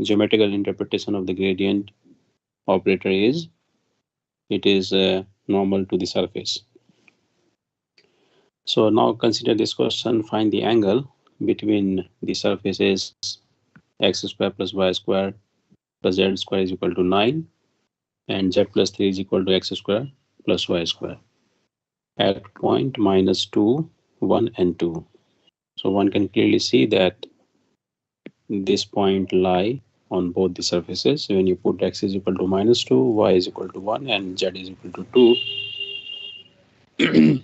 geometrical interpretation of the gradient operator is it is normal to the surface. So now consider this question: find the angle between the surfaces x square plus y square plus z square is equal to 9 and z plus 3 is equal to x square plus y square at point minus 2, 1 and 2. So one can clearly see that this point lie on both the surfaces. When you put x is equal to minus 2, y is equal to 1 and z is equal to 2,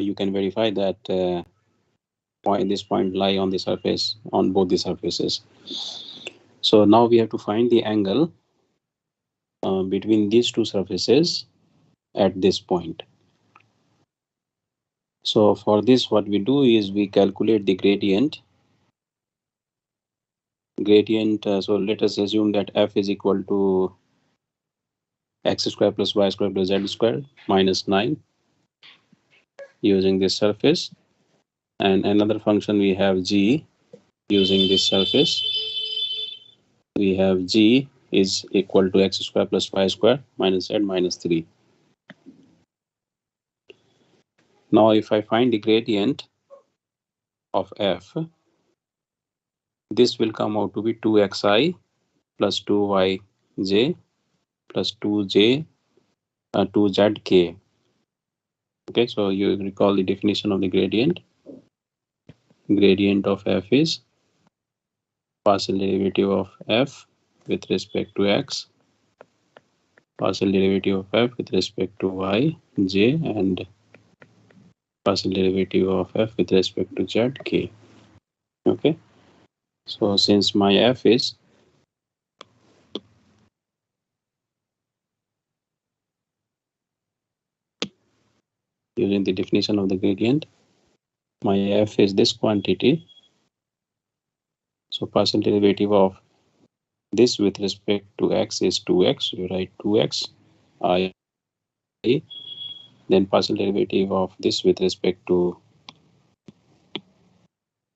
you can verify that this point lie on the surface, on both the surfaces. So now we have to find the angle between these two surfaces at this point. So for this, what we do is we calculate the gradient. So let us assume that f is equal to x square plus y square plus z square minus 9 using this surface, and another function we have g using this surface. We have g is equal to x square plus y square minus z minus 3. Now if I find the gradient of f, this will come out to be 2xi plus 2yj plus 2zk. Okay, so you recall the definition of the gradient. Gradient of f is partial derivative of f with respect to x, partial derivative of f with respect to y, j, and partial derivative of f with respect to z, k. Okay, so since my f is using the definition of the gradient, my f is this quantity. So partial derivative of this with respect to x is 2x. You write 2x I. Then partial derivative of this with respect to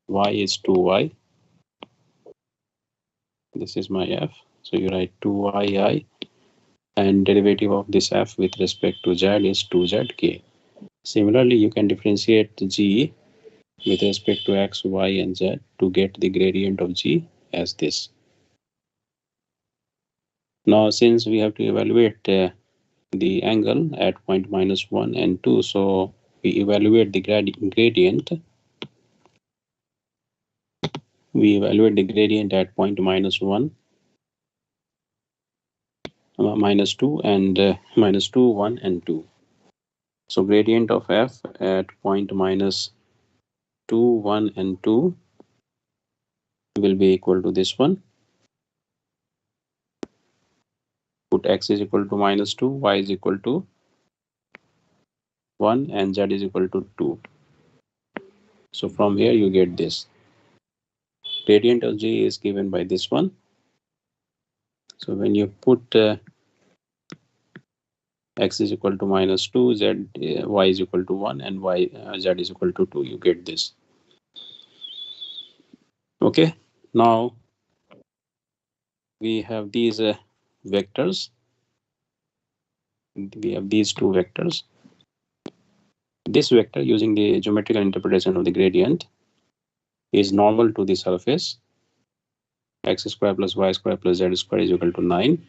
y is 2y. This is my f. So you write 2yi. And derivative of this f with respect to z is 2zk. Similarly, you can differentiate g with respect to x, y, and z to get the gradient of g as this. Now, since we have to evaluate the angle at point minus 1 and 2, so we evaluate the gradient. We evaluate the gradient at point minus 1, minus 2, and minus 2, 1, and 2. So gradient of f at point minus 2, 1, and 2 will be equal to this one. Put x is equal to minus 2, y is equal to 1, and z is equal to 2. So from here you get this. Gradient of g is given by this one. So when you put x is equal to minus 2, y is equal to 1, and z is equal to 2, you get this. Okay, now we have these vectors. We have these two vectors. This vector, using the geometrical interpretation of the gradient, is normal to the surface x square plus y square plus z square is equal to 9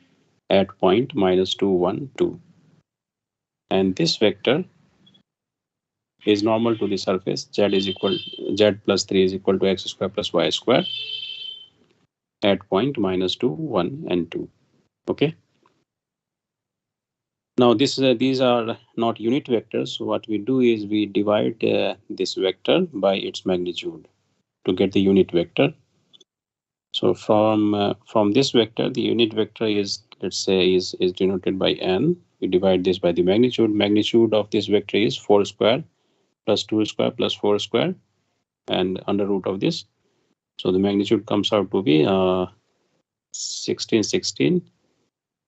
at point minus 2, 1, 2. And this vector is normal to the surface z plus 3 is equal to x square plus y square at point minus 2, 1, and 2. Okay. Now these are not unit vectors. So what we do is we divide this vector by its magnitude to get the unit vector. So from this vector, the unit vector is, let's say, is denoted by n. We divide this by the magnitude. Magnitude of this vector is 4 square plus 2 square plus 4 square and under root of this. So the magnitude comes out to be 16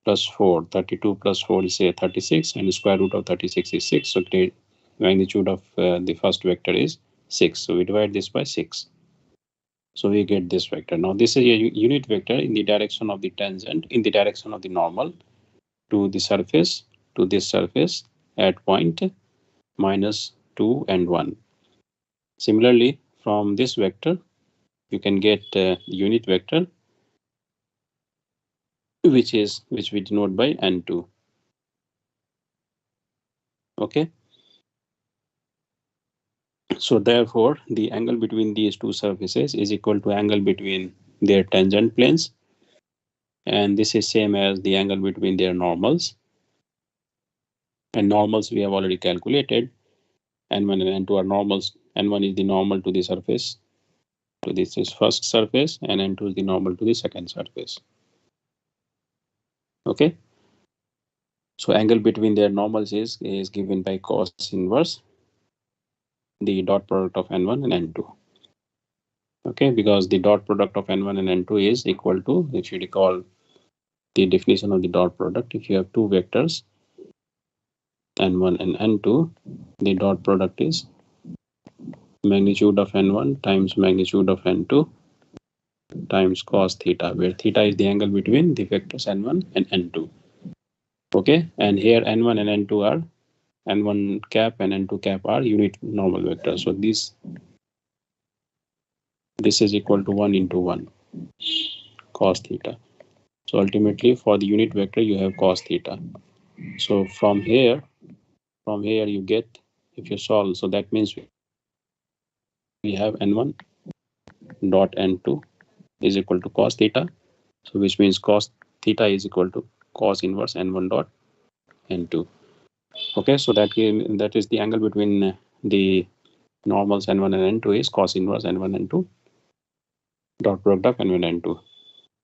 plus 4, 32 plus 4 is 36, and the square root of 36 is 6. So the magnitude of the first vector is 6. So we divide this by 6. So we get this vector. Now this is a unit vector in the direction of the tangent, in the direction of the normal to the surface, to this surface at point -2 and 1. Similarly, from this vector, you can get unit vector, which we denote by n2. Okay. So therefore, the angle between these two surfaces is equal to angle between their tangent planes, and this is same as the angle between their normals. And normals we have already calculated. N1 and N2 are normals. N1 is the normal to the surface, to this is first surface, and N2 is the normal to the second surface. Okay. So angle between their normals is given by cos inverse the dot product of N1 and N2. Okay, because the dot product of N1 and N2 is equal to, if you recall the definition of the dot product, if you have two vectors N1 and N2, the dot product is magnitude of N1 times magnitude of N2 times cos theta, where theta is the angle between the vectors N1 and N2. Okay, and here N1 and N2 are, N1 cap and N2 cap are unit normal vectors. So this is equal to 1 into 1 cos theta. So ultimately for the unit vector you have cos theta. So from here you get, if you solve, so that means we have N1 dot N2 is equal to cos theta. So which means cos theta is equal to cos inverse N1 dot N2. Okay, so that is the angle between the normals N1 and N2 is cos inverse N1 and N2 dot product of N1 and N2.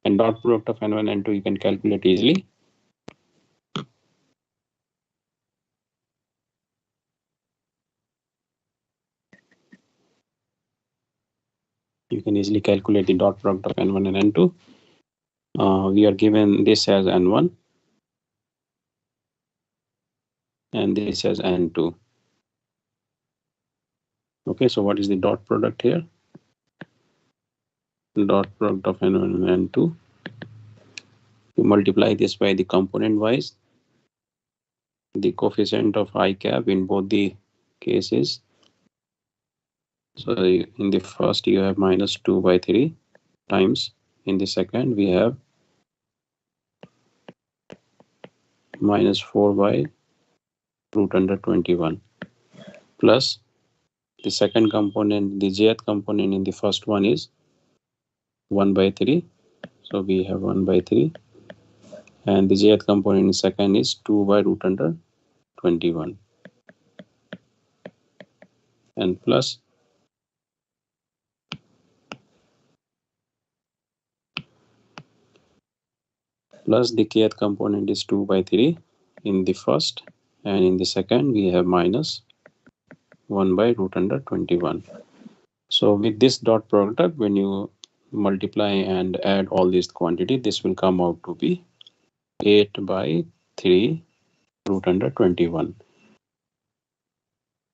And dot product of N1 and N2 you can calculate easily. You can easily calculate the dot product of N1 and N2. We are given this as N1 and this as N2. Okay, so what is the dot product here? Dot product of N1 and N2. You multiply this by the component wise, the coefficient of I cap in both the cases. So in the first you have -2/3 times, in the second we have -4/√21 plus the second component, the jth component in the first one is 1/3. So we have 1/3, and the jth component in second is 2/√21, and plus the kth component is 2/3 in the first, and in the second we have -1/√21. So with this dot product, when you multiply and add all these quantity, this will come out to be 8/3√21.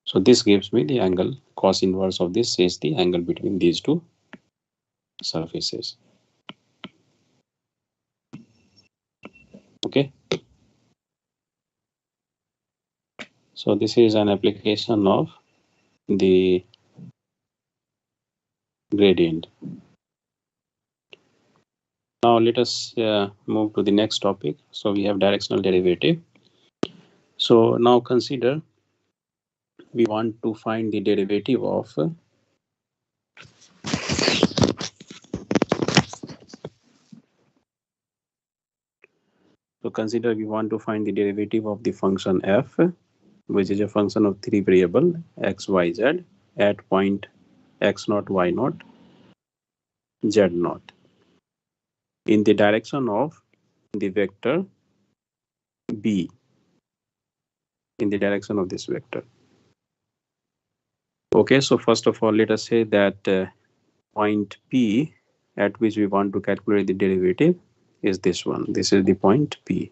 So this gives me the angle. Cos inverse of this is the angle between these two surfaces. Okay. So this is an application of the gradient. Now let us move to the next topic. So we have directional derivative. So now consider we want to find the derivative of consider we want to find the derivative of the function f, which is a function of three variable x, y, z at point x0, y0, z0 in the direction of the vector b, in the direction of this vector. Okay, so first of all, let us say that point P at which we want to calculate the derivative is this one. This is the point P.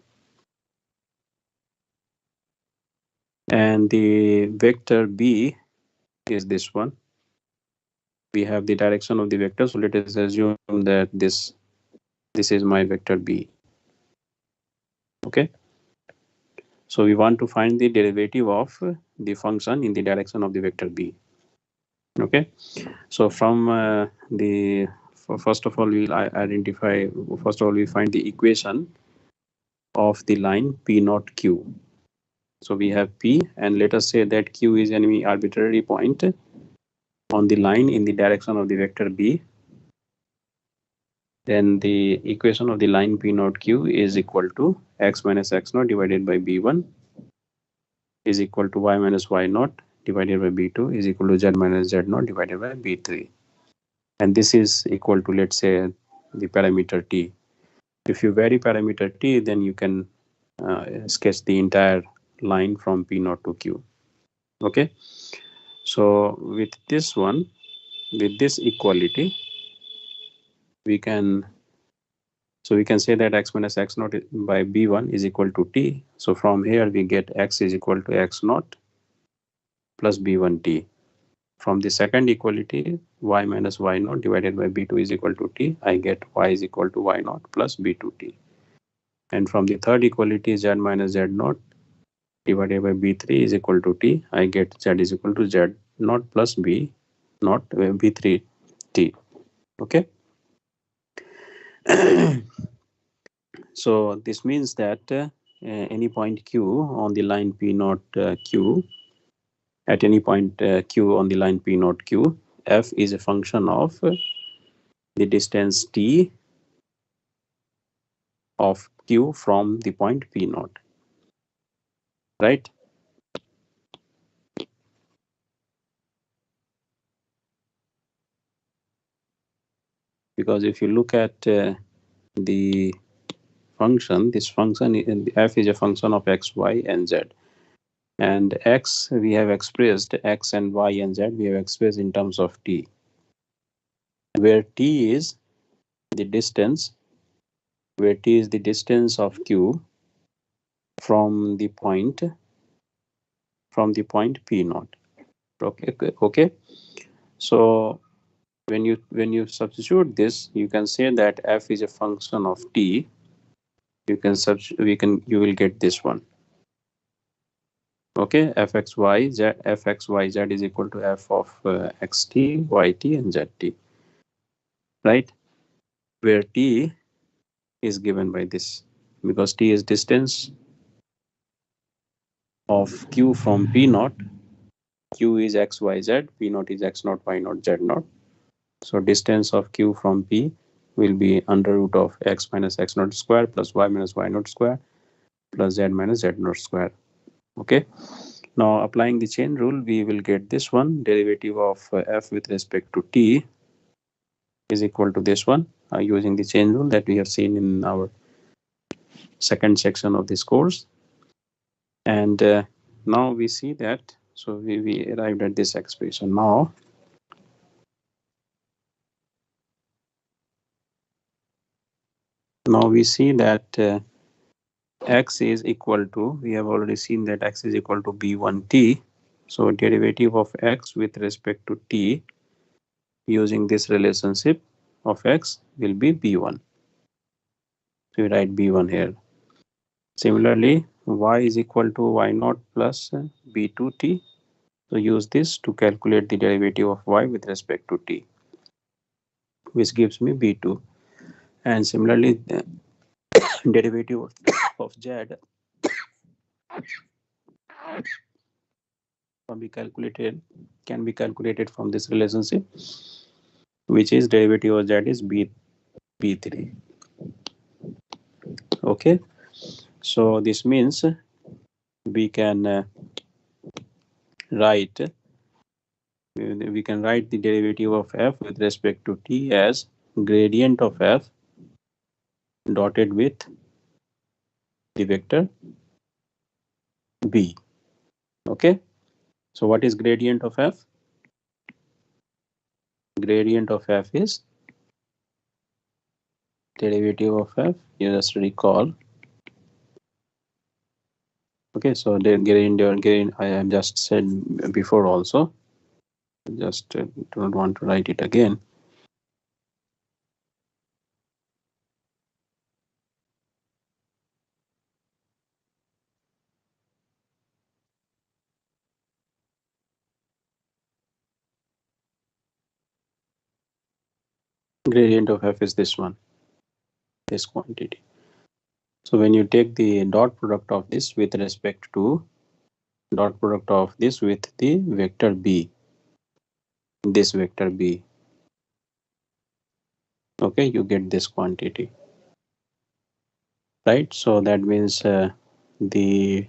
And the vector B is this one. we have the direction of the vector. So let us assume that this is my vector B. Okay. So we want to find the derivative of the function in the direction of the vector B. Okay. So from the first of all we'll identify. First of all, we find the equation of the line P naught Q. So we have P, and let us say that Q is any arbitrary point on the line in the direction of the vector B. Then the equation of the line P naught Q is equal to x minus x naught divided by B1 is equal to y minus y naught divided by B2 is equal to z minus z naught divided by B3. And this is equal to, let's say, the parameter T. If you vary parameter T, then you can sketch the entire line from P naught to Q. Okay. So with this one, with this equality, we can say that x minus x naught by B1 is equal to T. So from here we get x is equal to x naught plus B1 T. From the second equality, y minus y naught divided by B2 is equal to T. I get y is equal to y naught plus B2 T. And from the third equality, z minus z naught divided by B3 is equal to T. I get z is equal to z naught plus B naught B3 T. Okay. So this means that any point Q on the line P naught Q, at any point Q on the line P naught Q, f is a function of the distance T of Q from the point P naught, right? Because if you look at the function, this function f is a function of x, y, and z. And x we have expressed, x and y and z we have expressed in terms of T, where T is the distance, of Q from the point P naught. Okay. So when you substitute this, you can say that f is a function of T. You will get this one. Okay, fxyz is equal to f of xt, yt, and zt, right? Where T is given by this, because T is distance of Q from P naught. Q is x, y, z. P naught is x naught, y naught, z naught. So distance of Q from P will be under root of x minus x naught square plus y minus y naught square plus z minus z naught square. Okay. Now applying the chain rule, we will get this one. Derivative of f with respect to T is equal to this one, using the chain rule that we have seen in our second section of this course. And now we see that, so we arrived at this expression. Now we see that x is equal to, we have already seen that x is equal to B1T. So derivative of x with respect to T using this relationship of x will be B1. So we write B1 here. Similarly, y is equal to y naught plus B2T. So use this to calculate the derivative of y with respect to T, which gives me B2. And similarly, the derivative of z can be calculated from this relationship, which is derivative of z is B3. Okay, so this means we can write the derivative of f with respect to T as gradient of f dotted with the vector B. Okay, so what is gradient of f? Gradient of f is derivative of f, you just recall. Okay, so the gradient I have just said before also. just don't want to write it again. Gradient of f is this one, this quantity. So when you take the dot product of this with respect to dot product of this with the vector b, this vector b, okay, you get this quantity, right? So that means the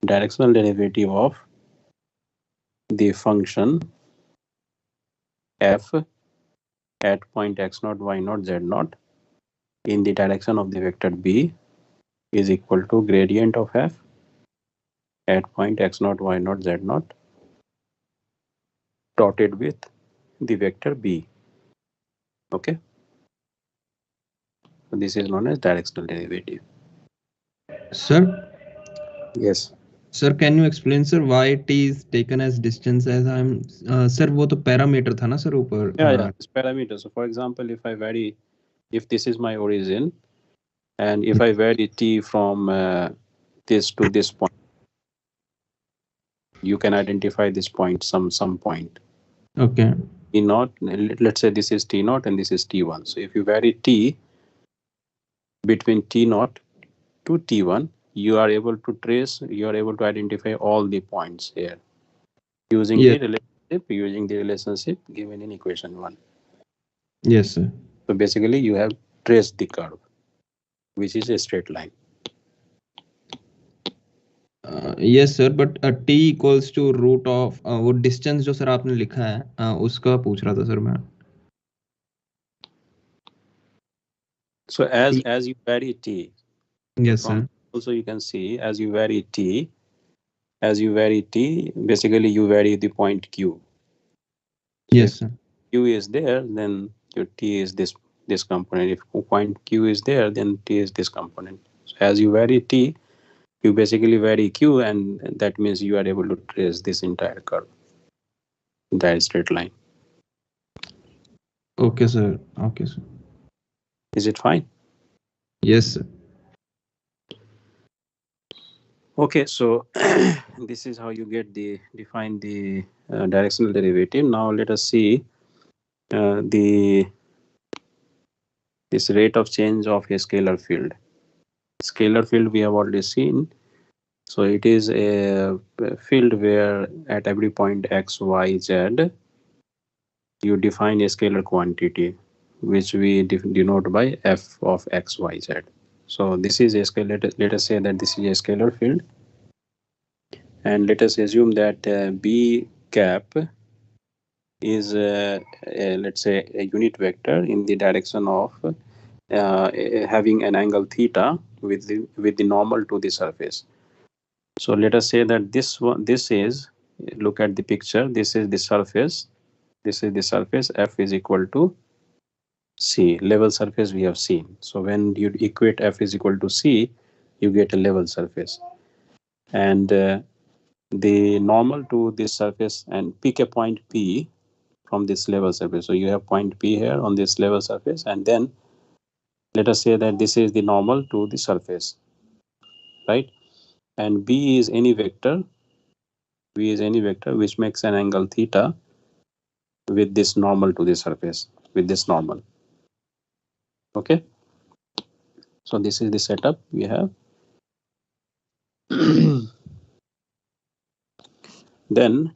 directional derivative of the function f at point x naught, y naught, z naught in the direction of the vector b is equal to gradient of f at point x naught, y naught, z naught dotted with the vector b. Okay, so this is known as directional derivative. Sir, Yes. sir, can you explain, sir, why t is taken as distance? As I'm, sir, वो तो parameter था ना sir ऊपर. Yeah, it's parameter. So for example, if I vary, if this is my origin, and if I vary t from this to this point, you can identify this point, some point. Okay. T naught, let's say this is T naught and this is T1. So if you vary T between T naught to T1, you are able to trace, you are able to identify all the points here using Yes. the relationship given in equation 1. Yes, sir. So basically you have traced the curve, which is a straight line. Yes sir, but t equals to root of वो distance जो sir आपने लिखा है उसका पूछ रहा था sir मैं. So as you vary T, so Yes from sir. also you can see as you vary T, basically you vary the point Q. So Yes if sir. Q is there, then your T is this component. If point Q is there, then T is this component. So as you vary T, you basically vary Q, and that means you are able to trace this entire curve, entire straight line. Okay sir. Okay sir. Is it fine? Yes sir. Okay, so this is how you get the define the directional derivative. Now let us see the this rate of change of a scalar field. Scalar field we have already seen. So it is a field where at every point x, y, z, you define a scalar quantity, which we denote by f of x, y, z. So this is a scalar. Let us say that this is a scalar field, and let us assume that b cap is let's say a unit vector in the direction of having an angle theta with the normal to the surface. So let us say that this is, look at the picture, this is the surface, this is the surface, f is equal to c, level surface we have seen. So when you equate f is equal to c, you get a level surface, and the normal to this surface, and pick a point p from this level surface. So you have point p here on this level surface, and then let us say that this is the normal to the surface, right? And b is any vector, which makes an angle theta with this normal to the surface, with this normal. Okay, so this is the setup we have. then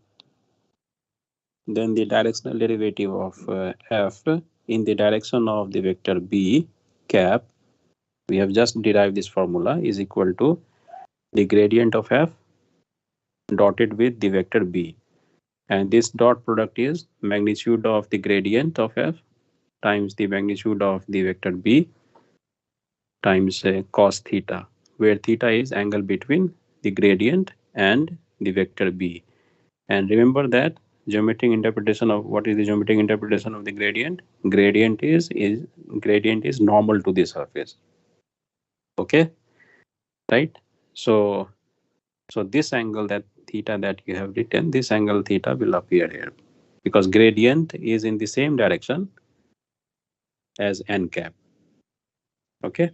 the directional derivative of f in the direction of the vector b cap, we have just derived this formula, is equal to the gradient of f dotted with the vector b, and this dot product is magnitude of the gradient of f times the magnitude of the vector b times cos theta, where theta is angle between the gradient and the vector b. And remember that geometric interpretation of what is the geometric interpretation of the gradient? Gradient is normal to the surface. Okay, right? So this angle that theta that you have written, this angle theta will appear here. because gradient is in the same direction as n cap. Okay.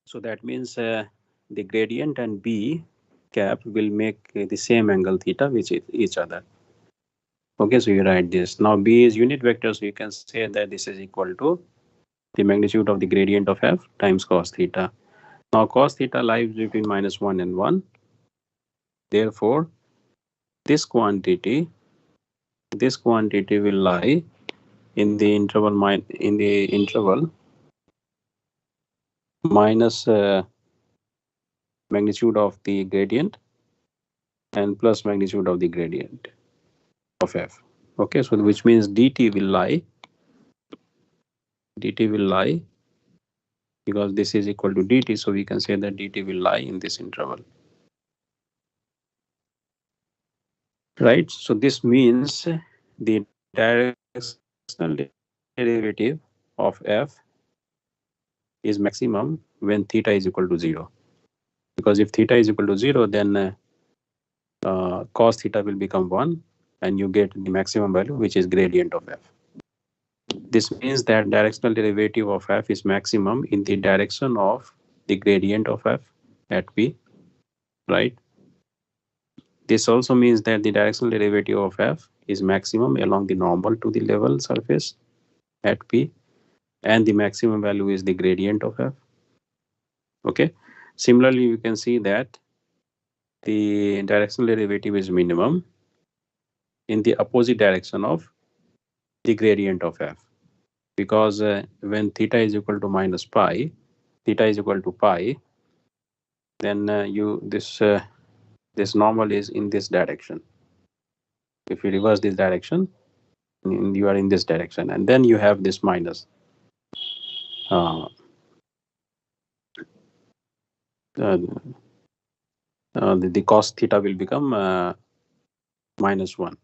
So that means the gradient and b cap will make the same angle theta with each other. Okay, so you write this. Now b is unit vector, so you can say that this is equal to the magnitude of the gradient of f times cos theta. Now cos theta lies between -1 and 1. Therefore, this quantity will lie in the interval minus magnitude of the gradient and plus magnitude of the gradient of f. Okay, so which means dt will lie because this is equal to dt, so we can say that dt will lie in this interval, right? So this means the directional derivative of f is maximum when theta is equal to 0, because if theta is equal to 0, then cos theta will become 1 and you get the maximum value, which is gradient of f. This means that directional derivative of f is maximum in the direction of the gradient of f at p, right? This also means that the directional derivative of f is maximum along the normal to the level surface at p, and the maximum value is the gradient of f. Okay. Similarly, you can see that the directional derivative is minimum in the opposite direction of the gradient of f, because when theta is equal to minus pi, theta is equal to pi, then this normal is in this direction. If you reverse this direction, you are in this direction, and then you have this minus. Uh, the cos theta will become -1.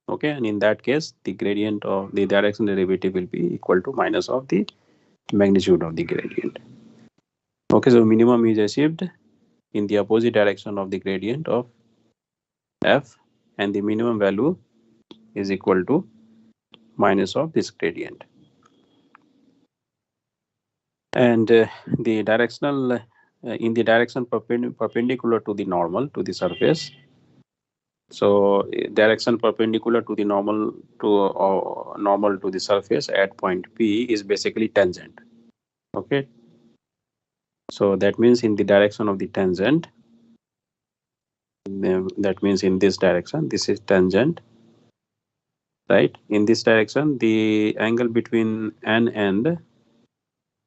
Okay, and in that case, the gradient of the direction derivative will be equal to minus of the magnitude of the gradient. Okay, so minimum is achieved in the opposite direction of the gradient of f, and the minimum value is equal to minus of this gradient. And the directional in the direction perpendicular to the normal to the surface. So direction perpendicular to the normal to the surface at point P is basically tangent. Okay, so that means in the direction of the tangent, that means in this direction, this is tangent, right? In this direction, the angle between n and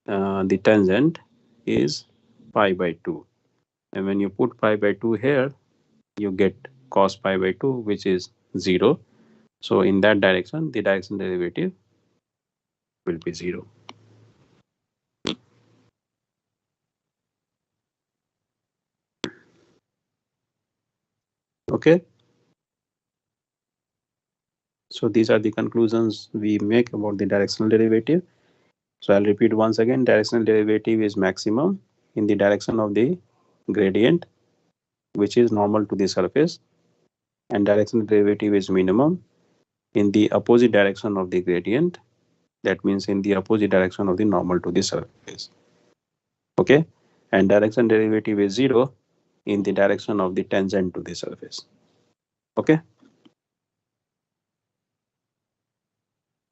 the tangent is pi by 2, and when you put pi by 2 here, you get cos pi by 2, which is 0. So in that direction, the direction derivative will be 0. Okay, so these are the conclusions we make about the directional derivative. So I'll repeat once again. Directional derivative is maximum in the direction of the gradient, which is normal to the surface, and directional derivative is minimum in the opposite direction of the gradient, that means in the opposite direction of the normal to the surface. Okay, and direction derivative is 0 in the direction of the tangent to the surface. Okay,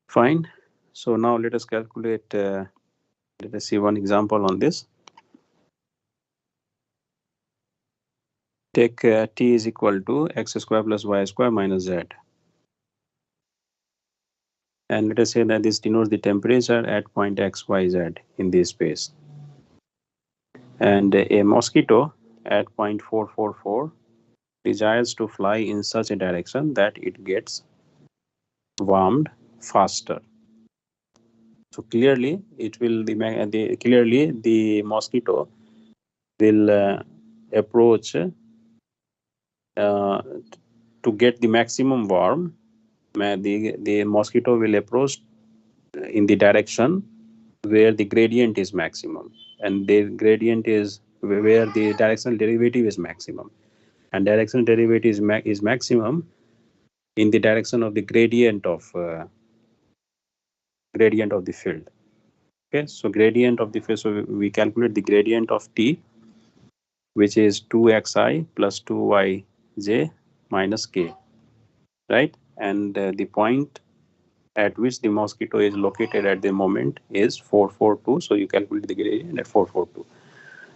fine. So now let us calculate, let us see one example on this. Take t is equal to x square plus y square minus z. And let us say that this denotes the temperature at point x, y, z in this space. And a mosquito at point 444 desires to fly in such a direction that it gets warmed faster. So clearly, it will the mosquito will approach to get the maximum warm. The mosquito will approach in the direction where the gradient is maximum, and the gradient is where the directional derivative is maximum, and directional derivative is maximum in the direction of the gradient of the field. Okay, so gradient of the field. So we calculate the gradient of t, which is 2xi plus 2yj minus k, right? And the point at which the mosquito is located at the moment is 442. So you calculate the gradient at 442.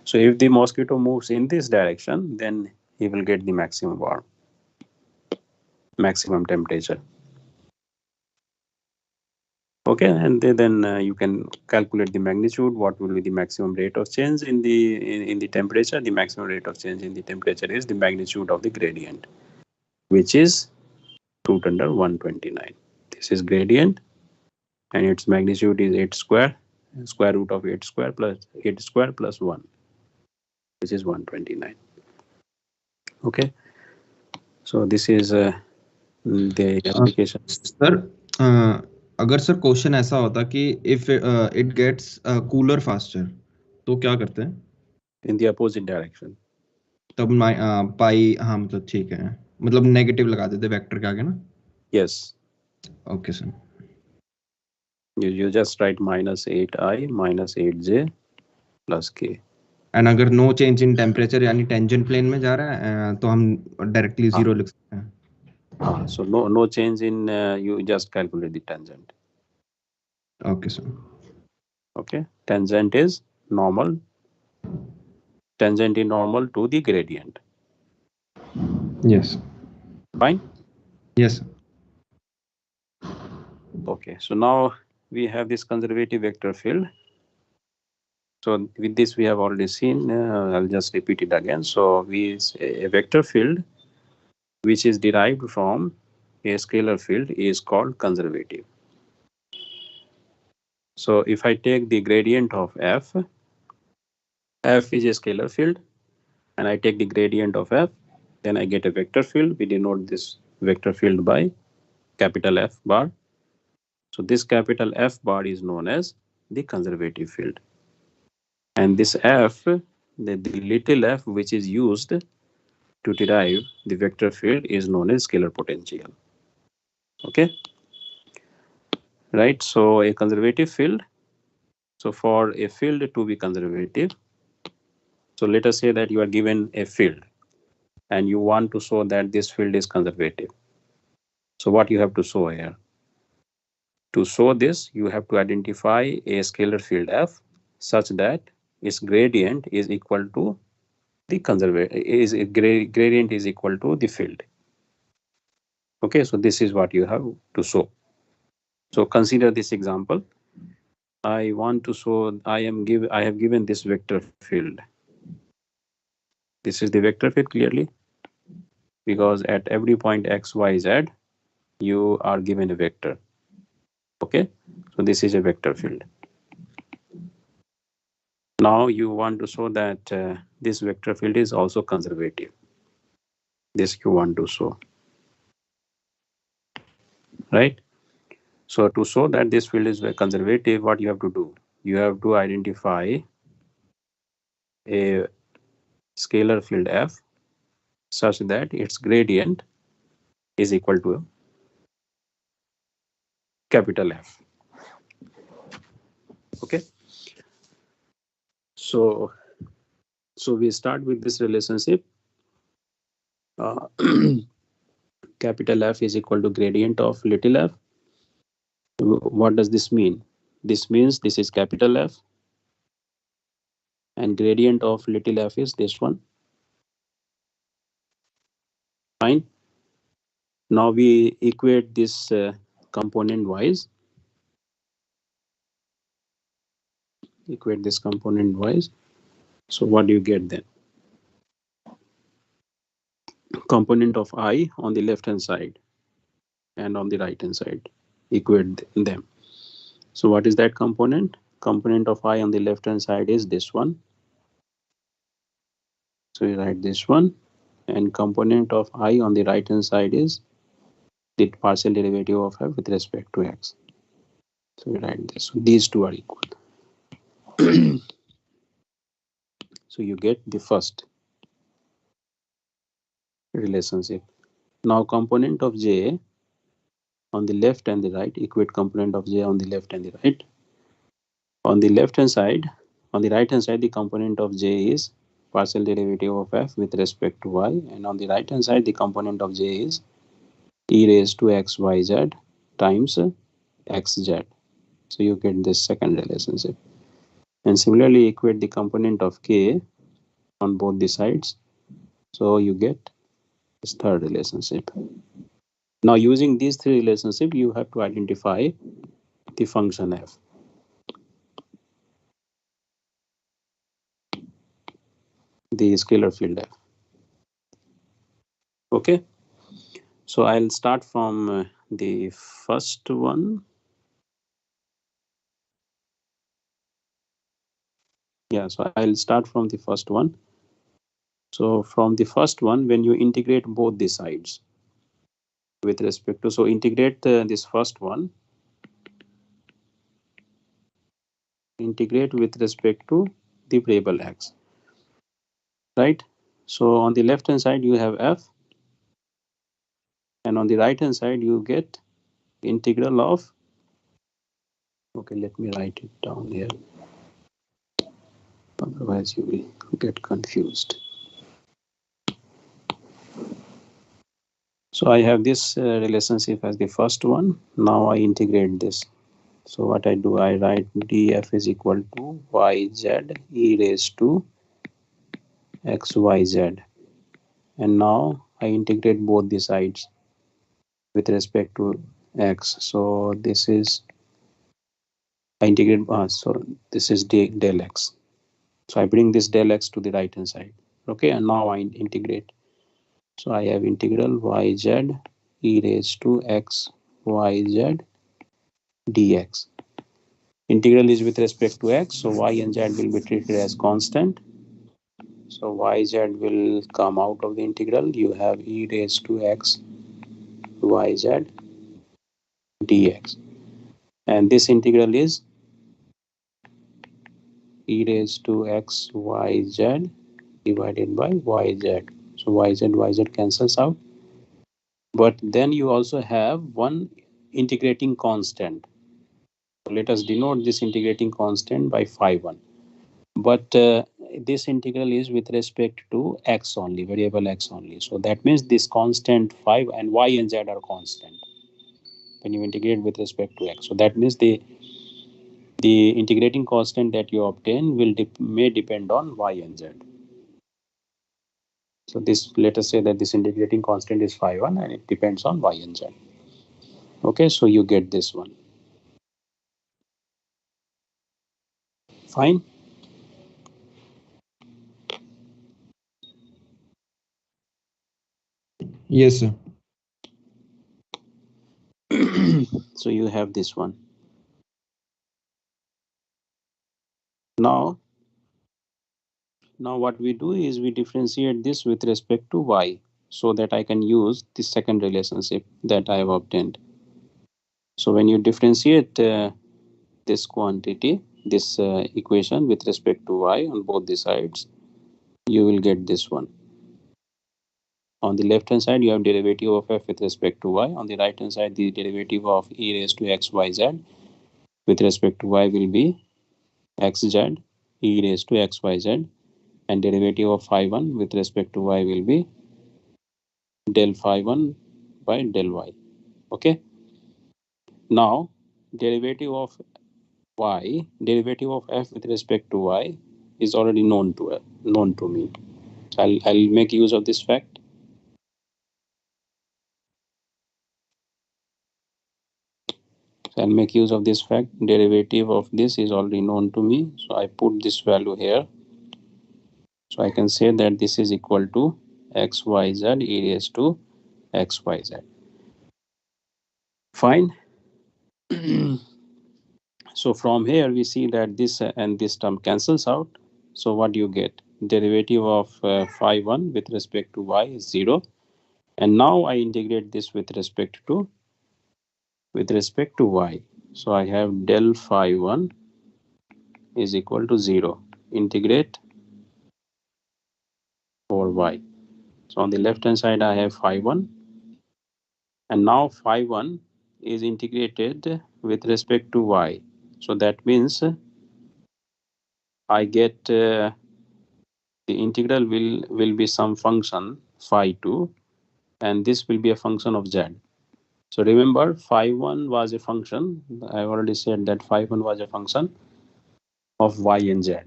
So if the mosquito moves in this direction, then he will get the maximum warm, maximum temperature. Okay, and then you can calculate the magnitude. What will be the maximum rate of change in the temperature? The maximum rate of change in the temperature is the magnitude of the gradient, which is root under 129. This is gradient, and its magnitude is 8 square. Square root of 8 square plus 1, which is 129. Okay, so this is the application. Sir अगर sir question ऐसा होता कि if it gets cooler faster तो क्या करते हैं? In the opposite direction. तब पाई, हाँ मतलब ठीक है, मतलब नेगेटिव लगा देते वेक्टर के आगे ना. Yes. Okay sir. You just write minus 8i minus 8j plus k. And अगर नो चेंज इन टेम्परेचर यानी टेंजेंट प्लेन में जा रहा है तो हम डायरेक्टली जीरो लिख सकते हैं. So no change in you just calculate the tangent. Okay sir. Okay, tangent is normal. Tangent is normal to the gradient. Yes. Fine. Yes. Okay, so now we have this conservative vector field. So with this we have already seen. I'll just repeat it again. So a vector field which is derived from a scalar field is called conservative. So if I take the gradient of f is a scalar field, and I take the gradient of f, then I get a vector field. We denote this vector field by capital F bar. So this capital F bar is known as the conservative field. And this f, the little f which is used to derive the vector field is known as scalar potential. Okay, right? So a conservative field. So for a field to be conservative, so let us say that you are given a field and you want to show that this field is conservative. So what you have to show here? To show this, you have to identify a scalar field f such that its gradient is equal to the gradient is equal to the field. Okay, so this is what you have to show. So consider this example. I want to show I have given this vector field. This is the vector field clearly, because at every point x, y, z, you are given a vector. Okay, so this is a vector field. Now you want to show that this vector field is also conservative. This you want to show, right? So to show that this field is conservative, what you have to do? You have to identify a scalar field f such that its gradient is equal to capital F. Okay. So we start with this relationship. Capital F is equal to gradient of little f. What does this mean? This means this is capital F, and gradient of little f is this one. Fine. Now we equate this component wise. Equate this component wise. So what do you get then? Component of I on the left hand side and on the right hand side. Equate them. So what is that component? Component of I on the left hand side is this one. So we write this one, and component of I on the right hand side is the partial derivative of f with respect to x. So we write this. So these two are equal. So you get the first relationship. Now component of j on the left and the right, equate component of j on the left and the right. On the left hand side, on the right hand side, the component of j is partial derivative of f with respect to y, and on the right hand side, the component of j is e raised to xyz times xz. So you get this second relationship. And similarly, equate the component of k on both the sides. So you get this third relationship. Now, using these three relationships, you have to identify the function f, the scalar field f. Okay, so I'll start from the first one. Yeah, so I'll start from the first one. So from the first one, when you integrate both the sides with respect to, so integrate this first one, integrate with respect to the variable x, right? So on the left hand side, you have f, and on the right hand side, you get integral of, okay, let me write it down here, otherwise you will get confused. So I have this relationship as the first one. Now I integrate this. So what I do, I write df is equal to yz e raised to xyz, and now I integrate both the sides with respect to x. So this is, I integrate, so this is del x. So I bring this del x to the right hand side. Okay, and now I integrate. So I have integral yz e raised to xyz dx. Integral is with respect to x, so y and z will be treated as constant. So yz will come out of the integral. You have e raised to x yz dx. And this integral is e raised to x yz divided by yz. So yz cancels out. But then you also have one integrating constant. So let us denote this integrating constant by phi1. But this integral is with respect to x only, variable x only. So that means this constant 5 and y and z are constant when you integrate with respect to x. So that means the integrating constant that you obtain will may depend on y and z. So this, let us say that this integrating constant is phi1 and it depends on y and z. Okay, so you get this one. Fine. Yes, sir. So you have this one. Now what we do is we differentiate this with respect to y, so that I can use the second relationship that I have obtained. So when you differentiate this quantity, this equation with respect to y on both the sides, you will get this one. On the left hand side, you have derivative of f with respect to y. On the right hand side, the derivative of e raised to xyz with respect to y will be xz e raised to xyz, and derivative of phi1 with respect to y will be del phi1 by del y. Okay. Now, derivative of derivative of f with respect to y is already known to me. So I'll make use of this fact. So I'll make use of this fact. Derivative of this is already known to me. So I put this value here. So I can say that this is equal to xyz e raised to xyz. Fine. So from here we see that this and this term cancels out. So what do you get? Derivative of phi1 with respect to y is 0. And now I integrate this with respect to y. So I have del phi1 is equal to 0. Integrate for y. So on the left hand side I have phi1, and now phi1 is integrated with respect to y. So that means I get the integral will be some function phi 2, and this will be a function of z. So remember, phi 1 was a function. I already said that phi 1 was a function of y and z,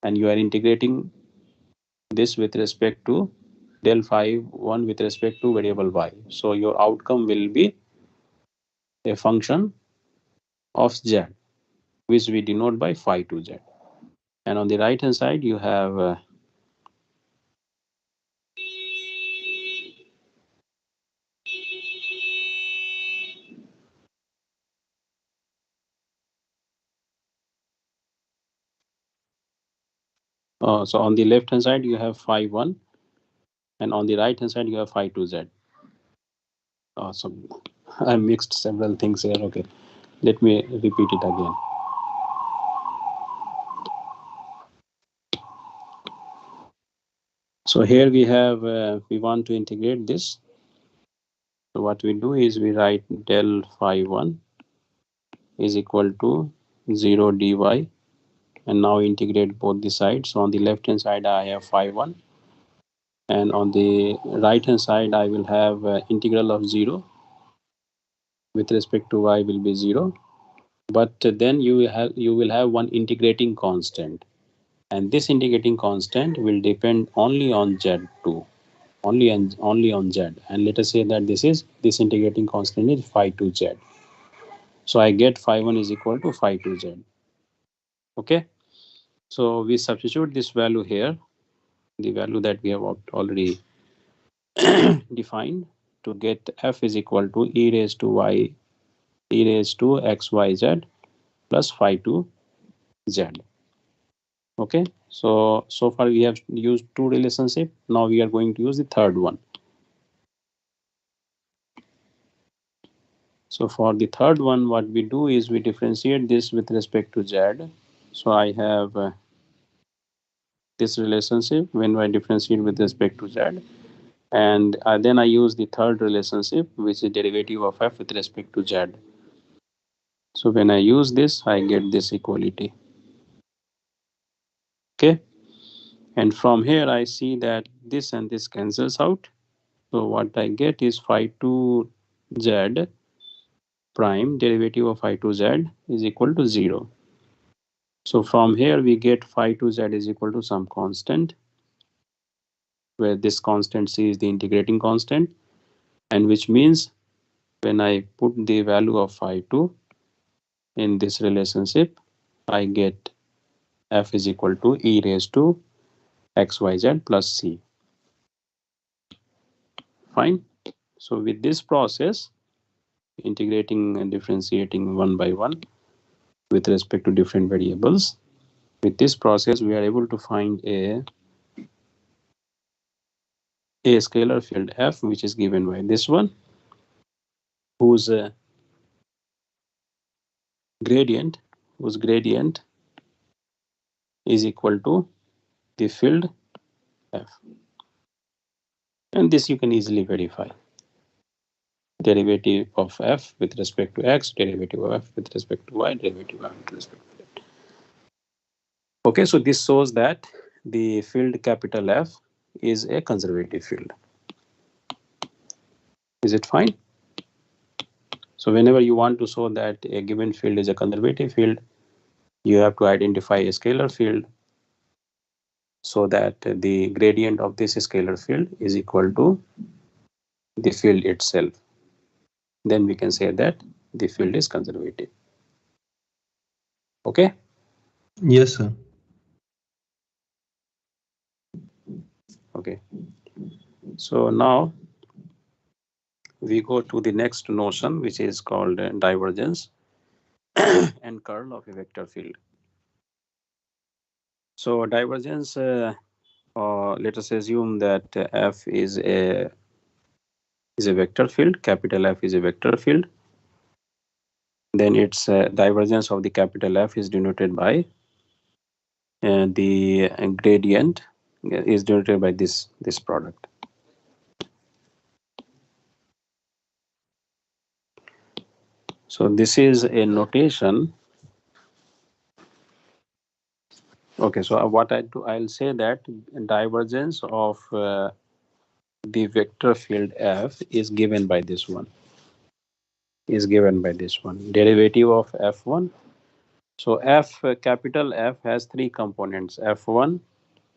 and you are integrating this with respect to del phi 1 with respect to variable y. So your outcome will be a function of z, which we denote by phi 2z. And on the right hand side, you have so on the left hand side, you have phi 1, and on the right hand side, you have phi 2z. So I mixed several things here. Okay, let me repeat it again. So here we have, we want to integrate this. So what we do is we write del phi 1 is equal to 0 dy, and now integrate both the sides. So on the left hand side, I have phi 1, and on the right hand side, I will have integral of 0 with respect to y will be 0. But then you will have one integrating constant, and this integrating constant will depend only on z2, only on z. And let us say that this integrating constant is phi 2z. So I get phi 1 is equal to phi 2z. Okay, so we substitute this value here, the value that we have already defined, to get f is equal to e raised to xyz plus phi 2z. Okay, so far we have used two relationship. Now we are going to use the third one. So for the third one, what we do is we differentiate this with respect to z. So I have this relationship when I differentiate with respect to z, and then I use the third relationship, which is derivative of f with respect to z. So when I use this, I get this equality. Okay, and from here I see that this and this cancels out. So what I get is phi 2z prime derivative of phi 2z is equal to 0. So from here we get phi 2z is equal to some constant, where this constant c is the integrating constant, and which means when I put the value of phi 2 in this relationship, I get f is equal to e raised to xyz plus c. Fine. So with this process, integrating and differentiating one by one with respect to different variables, with this process we are able to find a scalar field f, which is given by this one, whose gradient is equal to the field f, and this you can easily verify. Derivative of f with respect to x, derivative of f with respect to y, derivative of f with respect to z. Okay, so this shows that the field capital F is a conservative field. Is it fine? So whenever you want to show that a given field is a conservative field, you have to identify a scalar field so that the gradient of this scalar field is equal to the field itself. Then we can say that the field is conservative. Okay? Yes, sir. Okay. So now we go to the next notion, which is called divergence and curl of a vector field. So divergence, let us assume that f is a vector field. Capital F is a vector field. Then its divergence of the capital F is denoted by the gradient is denoted by this product. So this is a notation. Okay, so what I do, I'll say that divergence of the vector field f is given by this one. Derivative of f1. So capital F has three components: f1,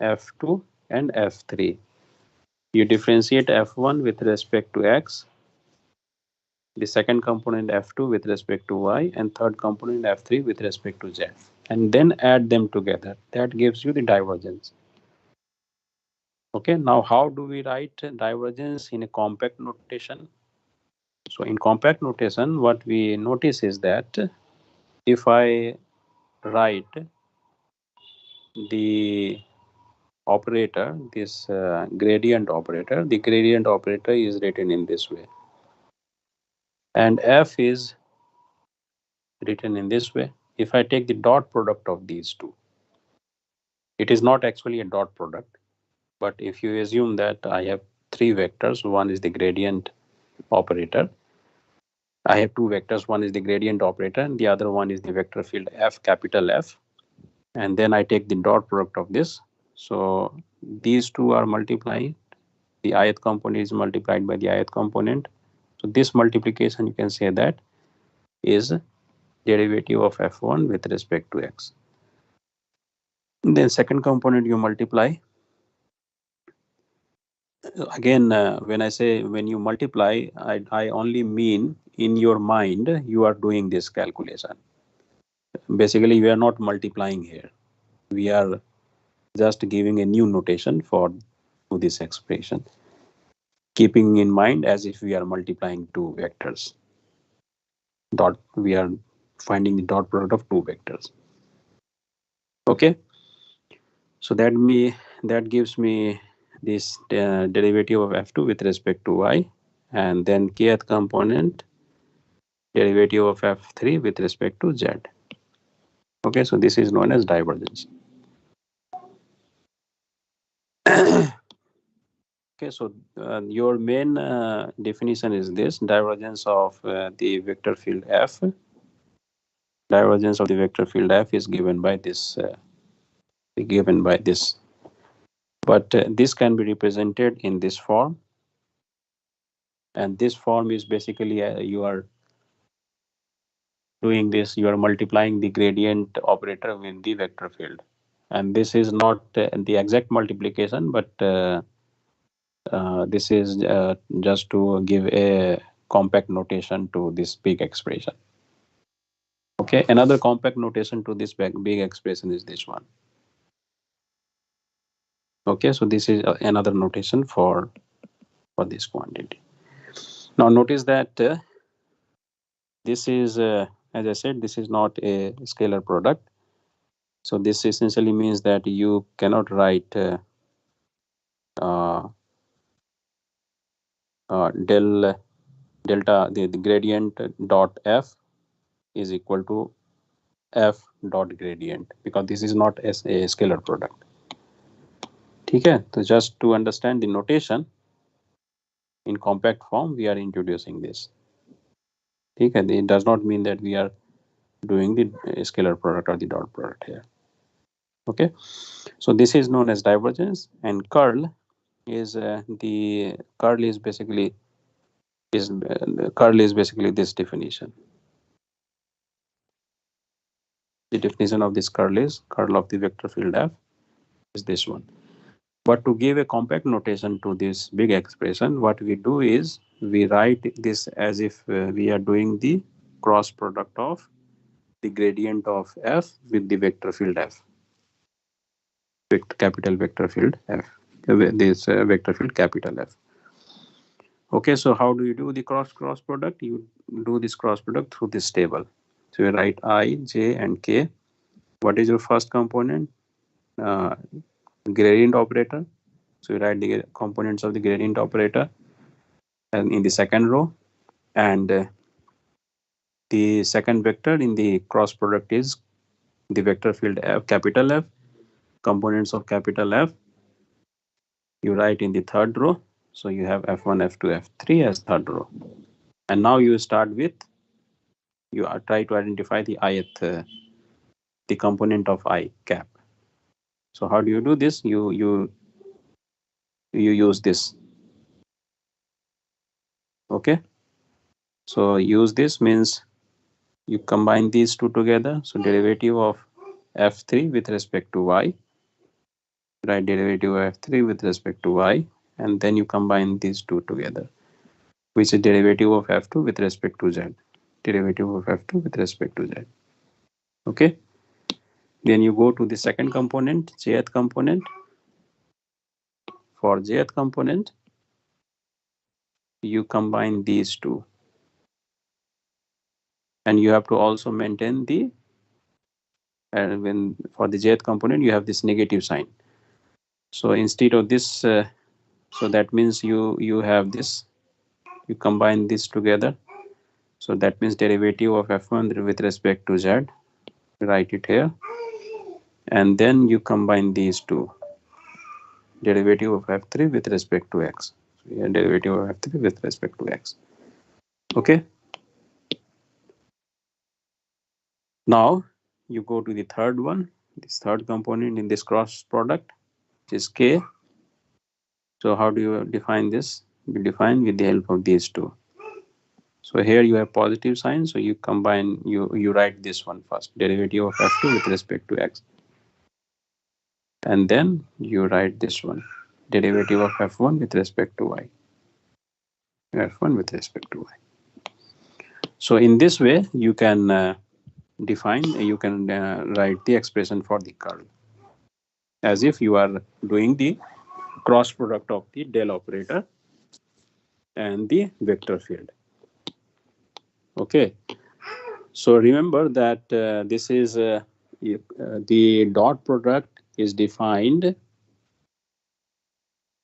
f2, and f3. You differentiate f1 with respect to x, the second component f2 with respect to y, and third component f3 with respect to z, and then add them together. That gives you the divergence. Okay, now how do we write divergence in a compact notation? So in compact notation, what we notice is that if I write the operator, this gradient operator, the gradient operator is written in this way, and f is written in this way. If I take the dot product of these two, it is not actually a dot product, but if you assume that I have three vectors, one is the gradient operator. I have two vectors, one is the gradient operator and the other one is the vector field f, capital F, and then I take the dot product of this. So these two are multiplying. The ith component is multiplied by the ith component. So this multiplication, you can say that, is derivative of f1 with respect to x. Then second component you multiply. Again, when I say when you multiply, I only mean in your mind you are doing this calculation. Basically, we are not multiplying here. We are just giving a new notation for this expression, keeping in mind as if we are multiplying two vectors. We are finding the dot product of two vectors. Okay, so that gives me this derivative of f2 with respect to y, and then kth component derivative of f3 with respect to z. Okay, so this is known as divergence. Okay, so your main definition is this: divergence of the vector field f. Divergence of the vector field f is given by this. But this can be represented in this form, and this form is basically you are doing this. You are multiplying the gradient operator with the vector field, and this is not the exact multiplication, but this is just to give a compact notation to this big expression. Okay, another compact notation to this big expression is this one. Okay, so this is another notation for this quantity. Now notice that this is, as I said, this is not a scalar product. So this essentially means that you cannot write delta the gradient dot f is equal to f dot gradient, because this is not a scalar product. Okay, so just to understand the notation in compact form, we are introducing this. Okay, it does not mean that we are doing the scalar product or the dot product here. Okay, so this is known as divergence, and curl is basically this definition. The definition of this curl is curl of the vector field f is this one. But to give a compact notation to this big expression, what we do is we write this as if we are doing the cross product of the gradient of f with the vector field f, capital vector field f, this vector field capital F. Okay, so how do you do the cross product? You do this cross product through this table. So you write I, j, and k. What is your first component? Gradient operator. So you write the components of the gradient operator and in the second row, and the second vector in the cross product is the vector field f, capital F, components of capital F. You write in the third row. So you have f1, f2, f3 as third row. And now you start with you try to identify the ith, the component of I cap. So how do you do this? You use this. Okay. So use this means you combine these two together. So derivative of f3 with respect to y, right? Derivative of f3 with respect to y, and then you combine these two together, which is derivative of f2 with respect to z. Derivative of f2 with respect to z. Okay. Then you go to the second component, jth component. For jth component, you combine these two, and you have to also maintain the, and when for the jth component you have this negative sign. So instead of this, so that means you have this, you combine this together. So that means derivative of f1 with respect to z, write it here, and then you combine these two, derivative of f3 with respect to x. So here derivative of f3 with respect to x. Okay. Now you go to the third one, this third component in this cross product, which is k. So how do you define this? You define with the help of these two. So here you have positive sign, so you combine, you write this one first, derivative of f2 with respect to x, and then you write this one, derivative of f1 with respect to y, f1 with respect to y. So in this way you can define, you can write the expression for the curl as if you are doing the cross product of the del operator and the vector field. Okay. So remember that this is the dot product is defined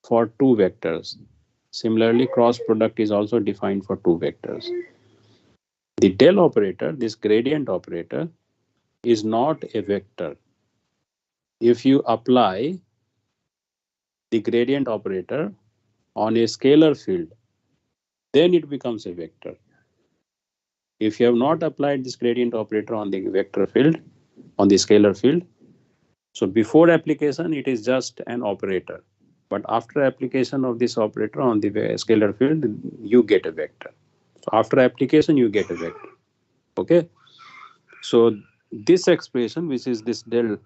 for two vectors. Similarly, cross product is also defined for two vectors. The del operator, this gradient operator, is not a vector. If you apply the gradient operator on a scalar field, then it becomes a vector. If you have not applied this gradient operator on the vector field, on the scalar field, so before application it is just an operator, but after application of this operator on the scalar field, you get a vector. So after application you get a vector. Okay. So this expression, which is this del,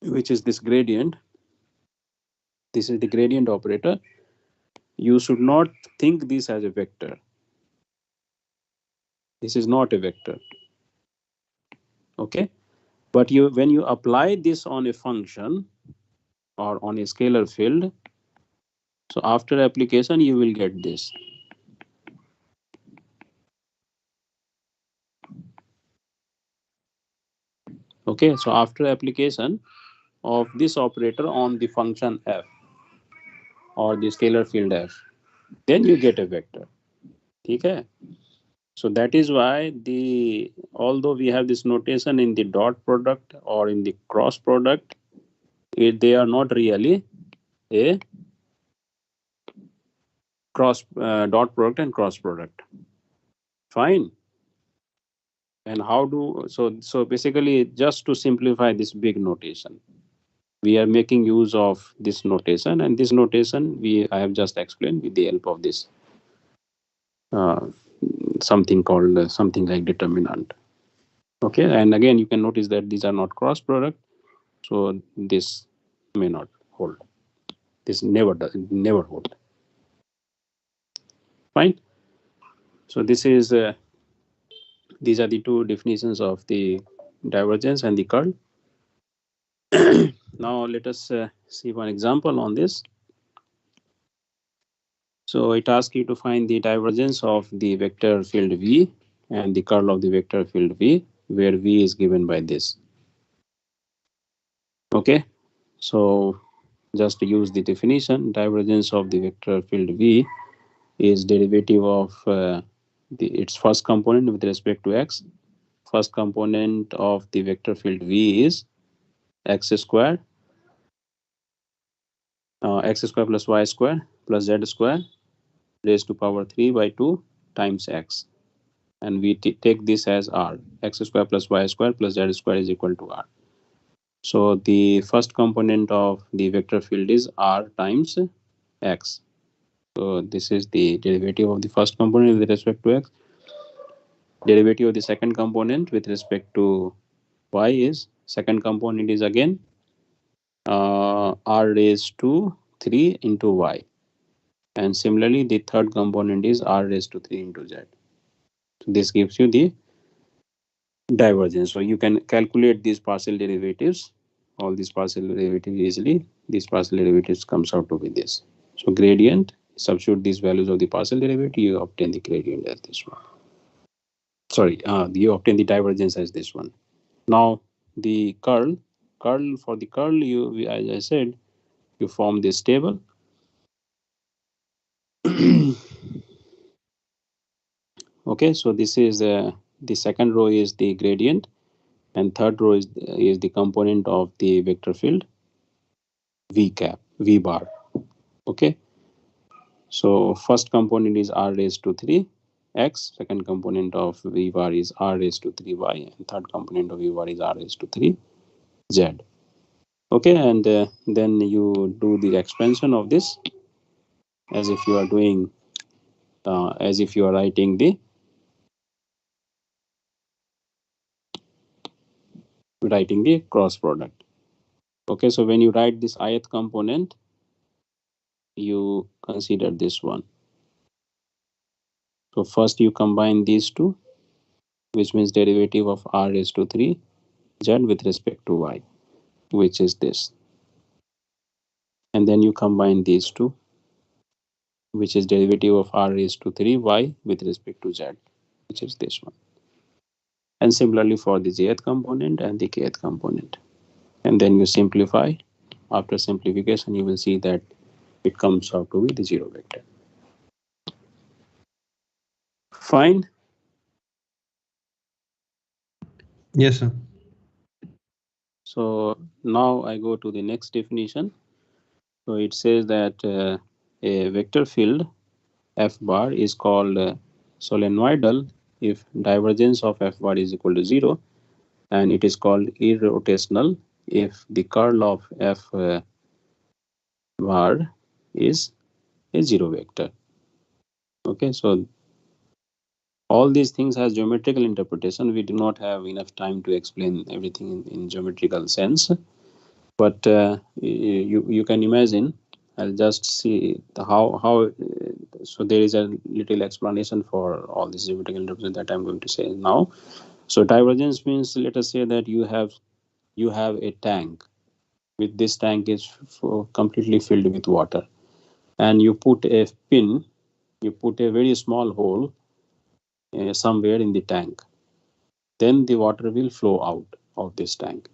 which is this gradient, this is the gradient operator. You should not think this as a vector. This is not a vector. Okay. But you, when you apply this on a function or on a scalar field, so after application you will get this. Okay. So after application of this operator on the function f or the scalar field f, then you get a vector. Okay. So that is why the, although we have this notation in the dot product or in the cross product, they are not really a cross dot product and cross product. Fine. And how do, so basically just to simplify this big notation, we are making use of this notation, and this notation I have just explained with the help of this uh, something called something like determinant. Okay. And again you can notice that these are not cross product, so this may not hold. This never hold. Fine. So this is these are the two definitions of the divergence and the curl. Now let us see one example on this. So it asks you to find the divergence of the vector field V and the curl of the vector field V, where V is given by this. Okay. So just to use the definition, divergence of the vector field V is derivative of its first component with respect to x. First component of the vector field V is x square plus y square plus z square raised to power 3 by 2 times x. and we take this as r, x square plus y square plus z square is equal to r. So the first component of the vector field is r times x. So this is the derivative of the first component with respect to x. Derivative of the second component with respect to y is, second component is again r raised to 3 into y. And similarly, the third component is r raised to 3 into z. So this gives you the divergence. So you can calculate these partial derivatives, all these partial derivatives easily. These partial derivatives comes out to be this. So gradient, substitute these values of the partial derivative, you obtain the gradient as this one. Sorry, you obtain the divergence as this one. Now the curl for the curl, you, as I said, you form this table. Okay, so this is the second row is the gradient, and third row is the component of the vector field v bar. Okay, so first component is r raised to 3 x, second component of v bar is r raised to 3 y, and third component of v bar is r raised to 3 z. Okay, and then you do the expansion of this as if you are doing as if you are writing the cross product. Okay, so when you write this ith component, you consider this one. So first you combine these two, which means derivative of r raised to 3 z with respect to y, which is this. And then you combine these two, which is derivative of r raised to 3 y with respect to z, which is this one. And similarly for the jth component and the kth component. And then you simplify. After simplification, you will see that it comes out to be the zero vector. Fine. Yes, sir. So now I go to the next definition. So it says that a vector field f bar is called solenoidal if divergence of f bar is equal to 0, and it is called irrotational if the curl of f bar is a zero vector. Okay, so all these things has geometrical interpretation. We do not have enough time to explain everything in geometrical sense, but you can imagine. I'll just see how so there is a little explanation for all this geometrical interpretation that I'm going to say now. So divergence means, let us say that you have a tank. With this tank is completely filled with water, and you put a pin, you put a very small hole somewhere in the tank. Then the water will flow out of this tank.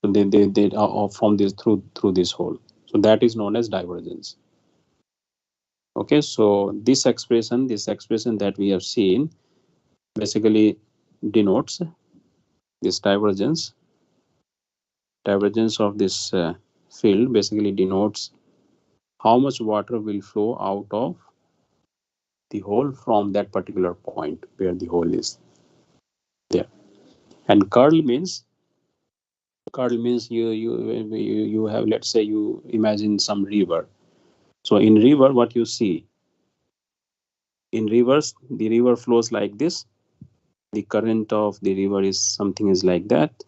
So they are from this through this hole. So that is known as divergence. Okay, so this expression that we have seen basically denotes this divergence. Divergence of this field basically denotes how much water will flow out of the hole from that particular point where the hole is there. And curl means you have, let's say you imagine some river. So in river, what you see in rivers, the river flows like this. The current of the river is something is like that.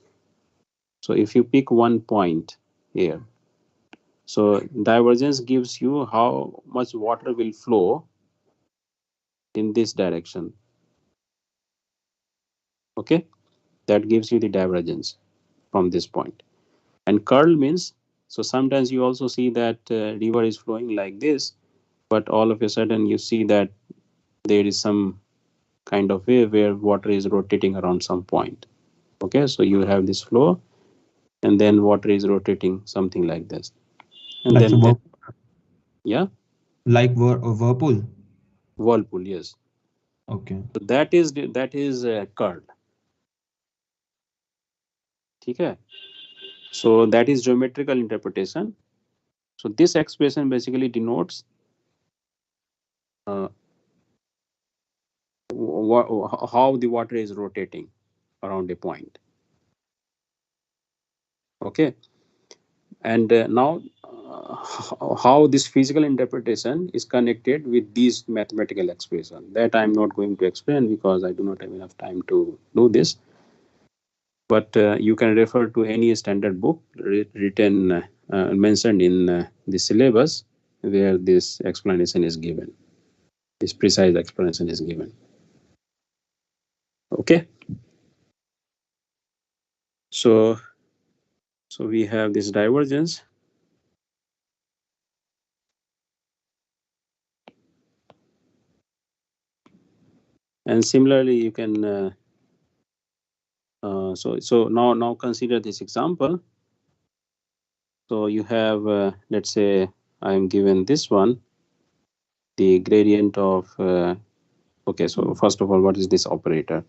So if you pick one point here, so divergence gives you how much water will flow in this direction. Okay, that gives you the divergence from this point. And curl means, so sometimes you also see that river is flowing like this, but all of a sudden you see that there is some kind of way where water is rotating around some point. Okay, so you have this flow, and then water is rotating something like this, and Like then a that, whirl, yeah, like a whirlpool. whirlpool, yes. Okay. So that is curl. Okay, so that is geometrical interpretation. So this expression basically denotes uh, how the water is rotating around a point. Okay, and now how this physical interpretation is connected with these mathematical expression, that I'm not going to explain because I do not have enough time to do this. But you can refer to any standard book written mentioned in the syllabus where this explanation is given, this precise explanation is given. Okay, so we have this divergence, and similarly you can so now consider this example. So you have let's say I am given this one, the gradient of okay, so first of all, what is this operator?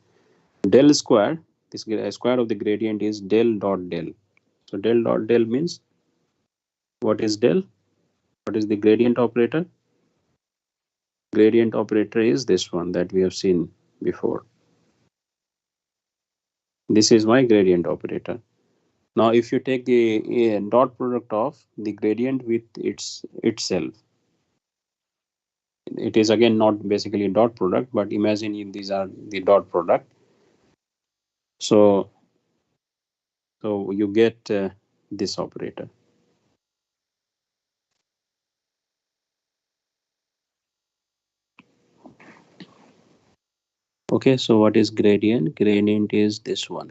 Del square, this square of the gradient is del dot del. So del dot del means, what is del? What is the gradient operator? Gradient operator is this one that we have seen before. This is my gradient operator. Now if you take the dot product of the gradient with itself, it is again not basically dot product, but imagine if these are the dot product. So you get this operator. Okay, so what is gradient? Gradient is this one.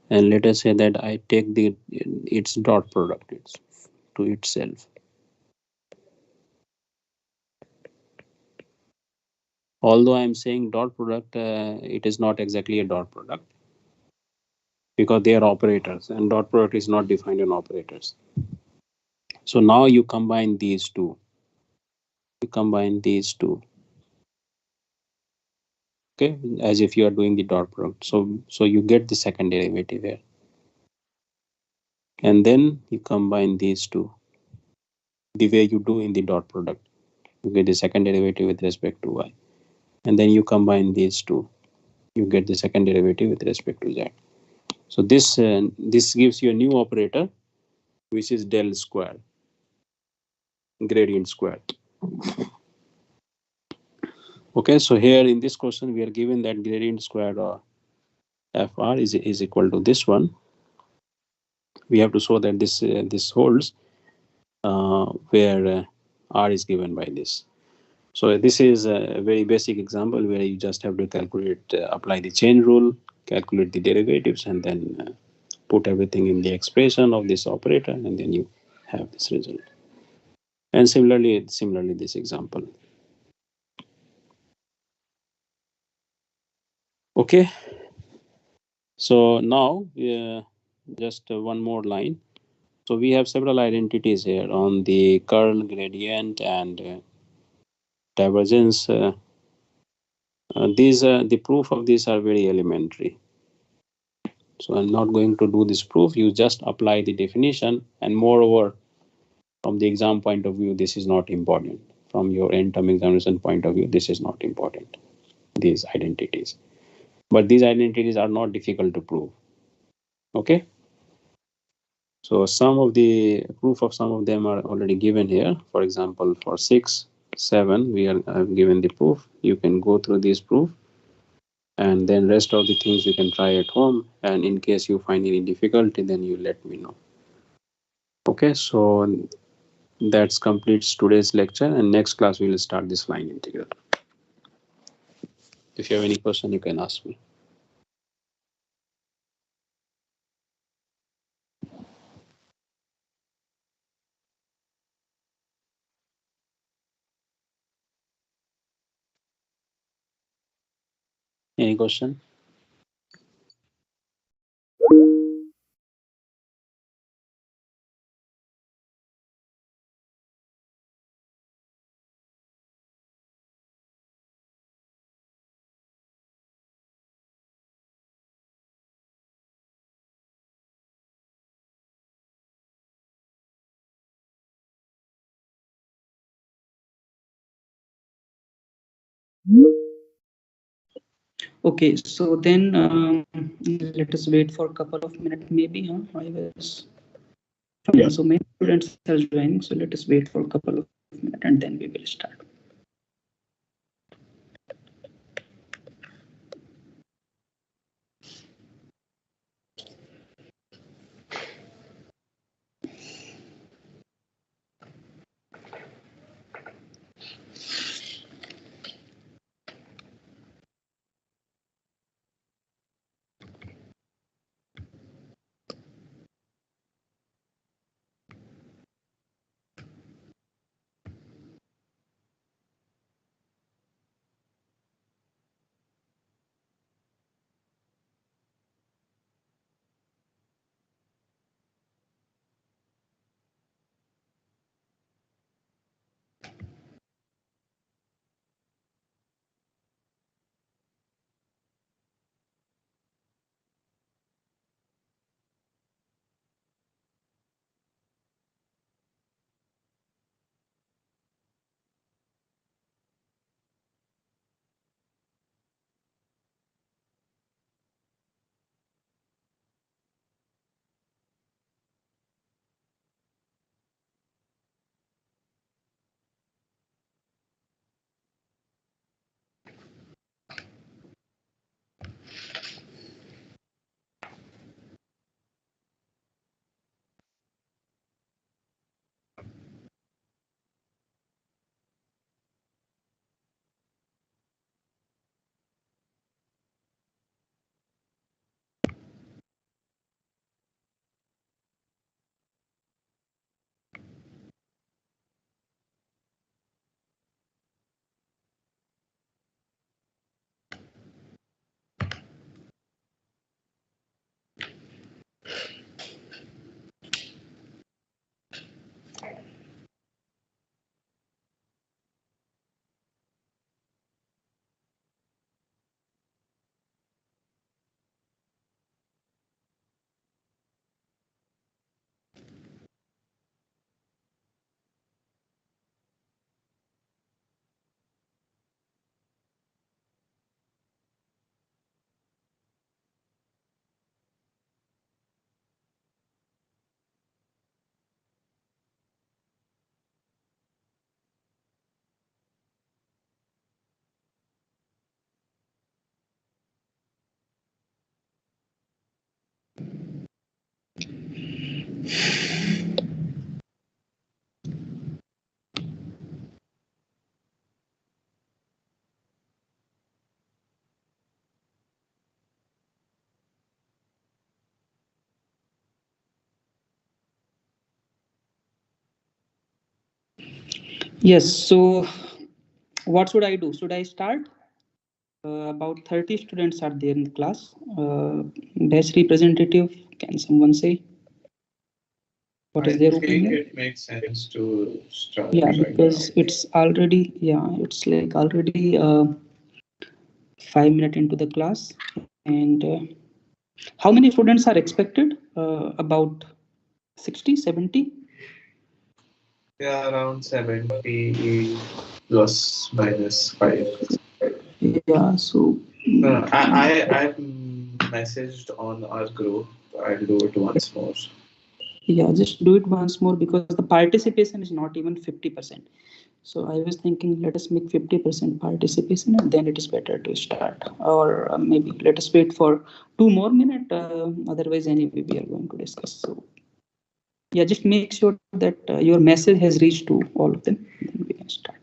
And let us say that I take its dot product to itself. Although I am saying dot product, it is not exactly a dot product because they are operators, and dot product is not defined in operators. So now you combine these two. You combine these two. Okay, as if you are doing the dot product. So you get the second derivative here. And then you combine these two the way you do in the dot product. You get the second derivative with respect to y. And then you combine these two. You get the second derivative with respect to z. So this gives you a new operator, which is del square, gradient square. Okay, so here in this question we are given that gradient square of fr is equal to this one. We have to show that this holds where r is given by this. So this is a very basic example where you just have to calculate, apply the chain rule, calculate the derivatives, and then put everything in the expression of this operator, and then you have this result. And similarly this example. Okay, so now just one more line. So we have several identities here on the curl, gradient, and divergence. These the proof of these are very elementary. So I'm not going to do this proof. You just apply the definition, and moreover, from the exam point of view, this is not important. From your end term examination point of view, this is not important. These identities, but these identities are not difficult to prove. Okay. So some of the proof of some of them are already given here. For example, for 6, 7, we are given the proof. You can go through this proof, and then rest of the things you can try at home. And in case you find any difficulty, then you let me know. Okay, so that completes today's lecture, and next class we will start this line integral. If you have any question, you can ask me. Any question? Okay, so then let us wait for a couple of minutes, maybe. Huh? I was fine. Yeah. So many students are joining, so let us wait for a couple of minutes and then we will start. Yes, so what should I do? Should I start? About 30 students are there in the class. Best representative, can someone say what is I their think opinion? it makes sense to start Yeah, right now. because it's already, yeah, it's like already 5 minutes into the class. And how many students are expected? About 60, 70? Yeah, around 70 plus minus 5. Yeah, so I've messaged on our group. I'll do it once more. yeah, just do it once more because the participation is not even 50%. So I was thinking, let us make 50% participation and then it is better to start. Or maybe let us wait for 2 more minutes. Otherwise, anyway, we are going to discuss. So yeah, just make sure that your message has reached to all of them. Then we can start.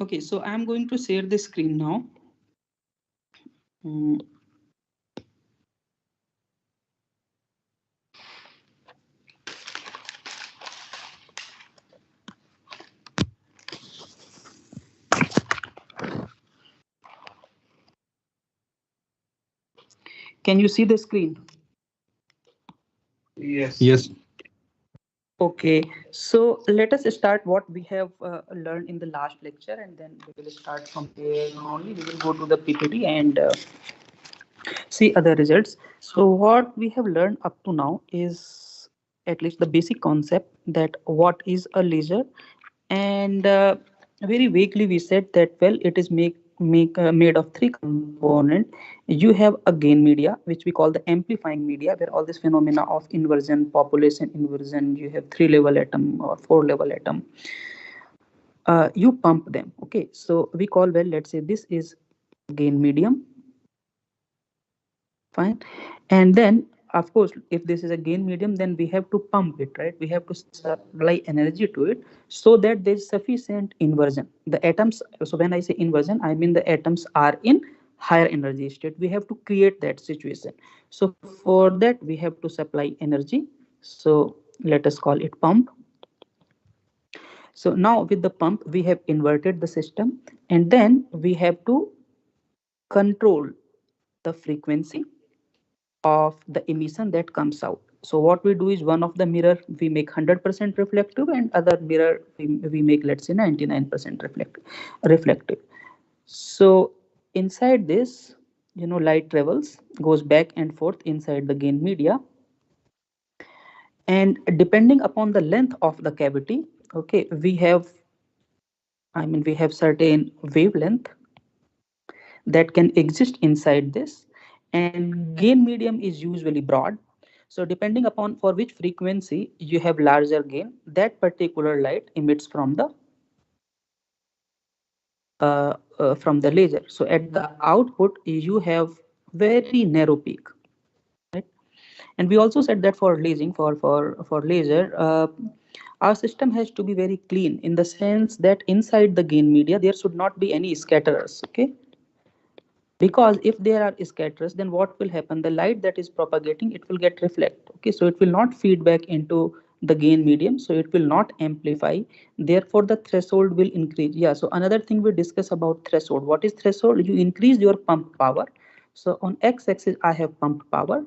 Okay, so I'm going to share the screen now. Mm. Can you see the screen? Yes. Okay, so let us start what we have learned in the last lecture, and then we will start from there only. We will go to the PPT and see other results. So what we have learned up to now is at least the basic concept that what is a laser, and very vaguely we said that well it is made of three component. You have a gain media which we call the amplifying media, where all this phenomena of inversion, population inversion, you have 3-level atom or 4-level atom, you pump them. Okay, so we call, well, let's say this is gain medium. Fine. And then of course if this is a gain medium, then we have to pump it, right? We have to supply energy to it so that there is sufficient inversion. The atoms, so when I say inversion, I mean the atoms are in higher energy state. We have to create that situation. So for that we have to supply energy. So let us call it pump. So now with the pump we have inverted the system, and then we have to control the frequency of the emission that comes out. So what we do is, one of the mirror we make 100% reflective, and other mirror we make, let's say, 99% reflective. So inside this, light travels, goes back and forth inside the gain media, and depending upon the length of the cavity, okay, we have certain wavelength that can exist inside this, and gain medium is usually broad. So depending upon for which frequency you have larger gain, that particular light emits from the laser. So at the output you have very narrow peak, right? And we also said that for lasing, for laser, our system has to be very clean, in the sense that inside the gain media there should not be any scatterers. Okay, because if there are scatterers, then what will happen? The light that is propagating, it will get reflect. Okay, so it will not feed back into the gain medium, so it will not amplify. Therefore the threshold will increase. Yeah, so another thing we discuss about threshold. What is threshold? You increase your pump power. So on x-axis I have pump power,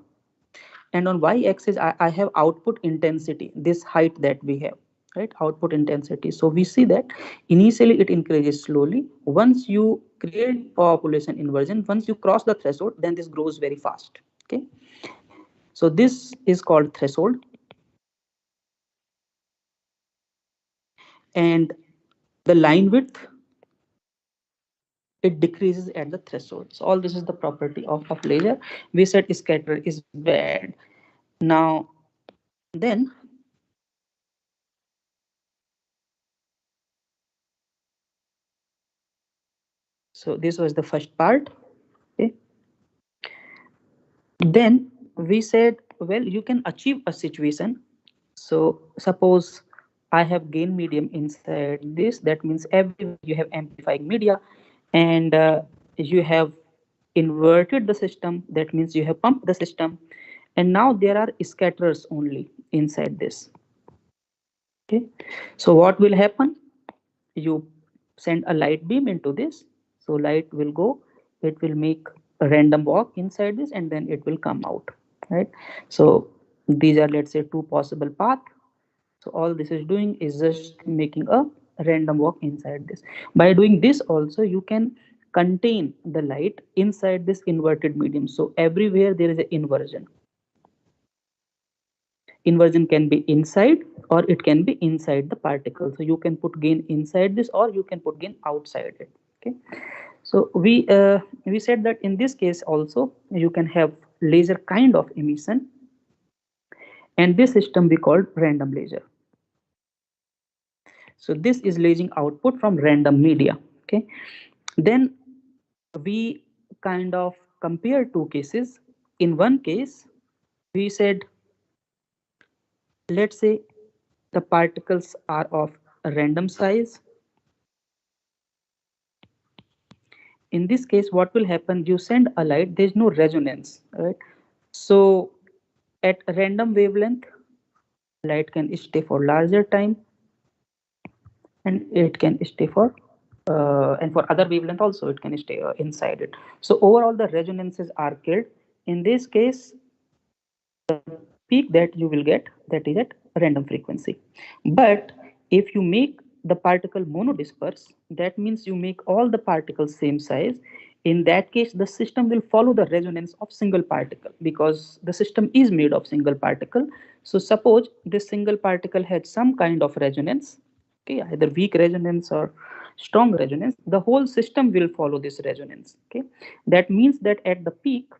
and on y-axis I have output intensity, this height that we have, right? Output intensity. So we see that initially it increases slowly. Once you create population inversion, once you cross the threshold, then this grows very fast. Okay, so this is called threshold. And the line width, it decreases at the threshold. So all this is the property of laser. We said scatter is bad. Now then, so this was the first part. Okay, then we said, well, you can achieve a situation. So suppose I have gain medium inside this, that means everywhere you have amplifying media, and you have inverted the system, that means you have pumped the system, and now there are scatterers only inside this. Okay, so what will happen? You send a light beam into this, so light will go, it will make a random walk inside this, and then it will come out, right? So these are, let's say, two possible paths. So all this is doing is just making a random walk inside this. By doing this also, you can contain the light inside this inverted medium. So everywhere there is an inversion. Inversion can be inside or it can be inside the particle. So you can put gain inside this or you can put gain outside it. Okay, so we said that in this case also you can have laser kind of emission, and this system we called random laser. So this is lasing output from random media. Okay, then we kind of compare two cases. In one case we said, let's say the particles are of a random size, in this case, what will happen? You send a light, there's no resonance, right? So at random wavelength, light can stay for larger time, and it can stay for and for other wavelength also it can stay inside it. So overall the resonances are killed. In this case, the peak that you will get, that is at random frequency. But if you make the particle monodisperse, that means you make all the particles same size. In that case, the system will follow the resonance of single particle, because the system is made of single particle. So suppose this single particle had some kind of resonance, okay, either weak resonance or strong resonance, the whole system will follow this resonance. Okay, that means that at the peak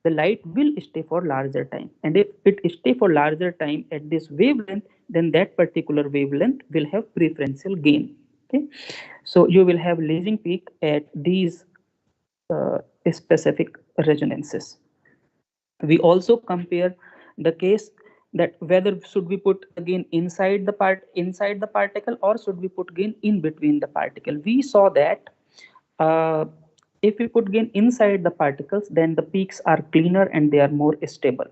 the light will stay for larger time, and if it stay for larger time at this wavelength, then that particular wavelength will have preferential gain. Okay, so you will have lasing peak at these specific resonances. We also compare the case that whether should we put again inside the particle, or should we put gain in between the particle. We saw that uh, if we put gain inside the particles, then the peaks are cleaner and they are more stable.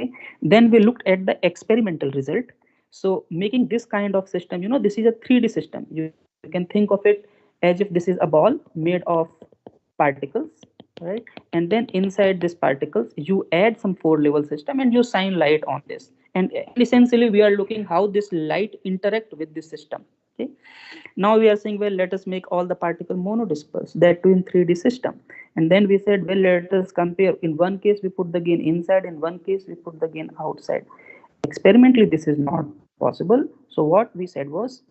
Okay? Then we looked at the experimental result. So making this kind of system, this is a 3D system. You can think of it as if this is a ball made of particles, right? And then inside these particles, you add some 4-level system and you shine light on this. And essentially, we are looking how this light interact with this system. Okay. Now we are saying, well, let us make all the particle monodisperse, that too in 3D system. And then we said, well, let us compare. In one case, we put the gain inside. In one case, we put the gain outside. Experimentally, this is not possible. So what we said was,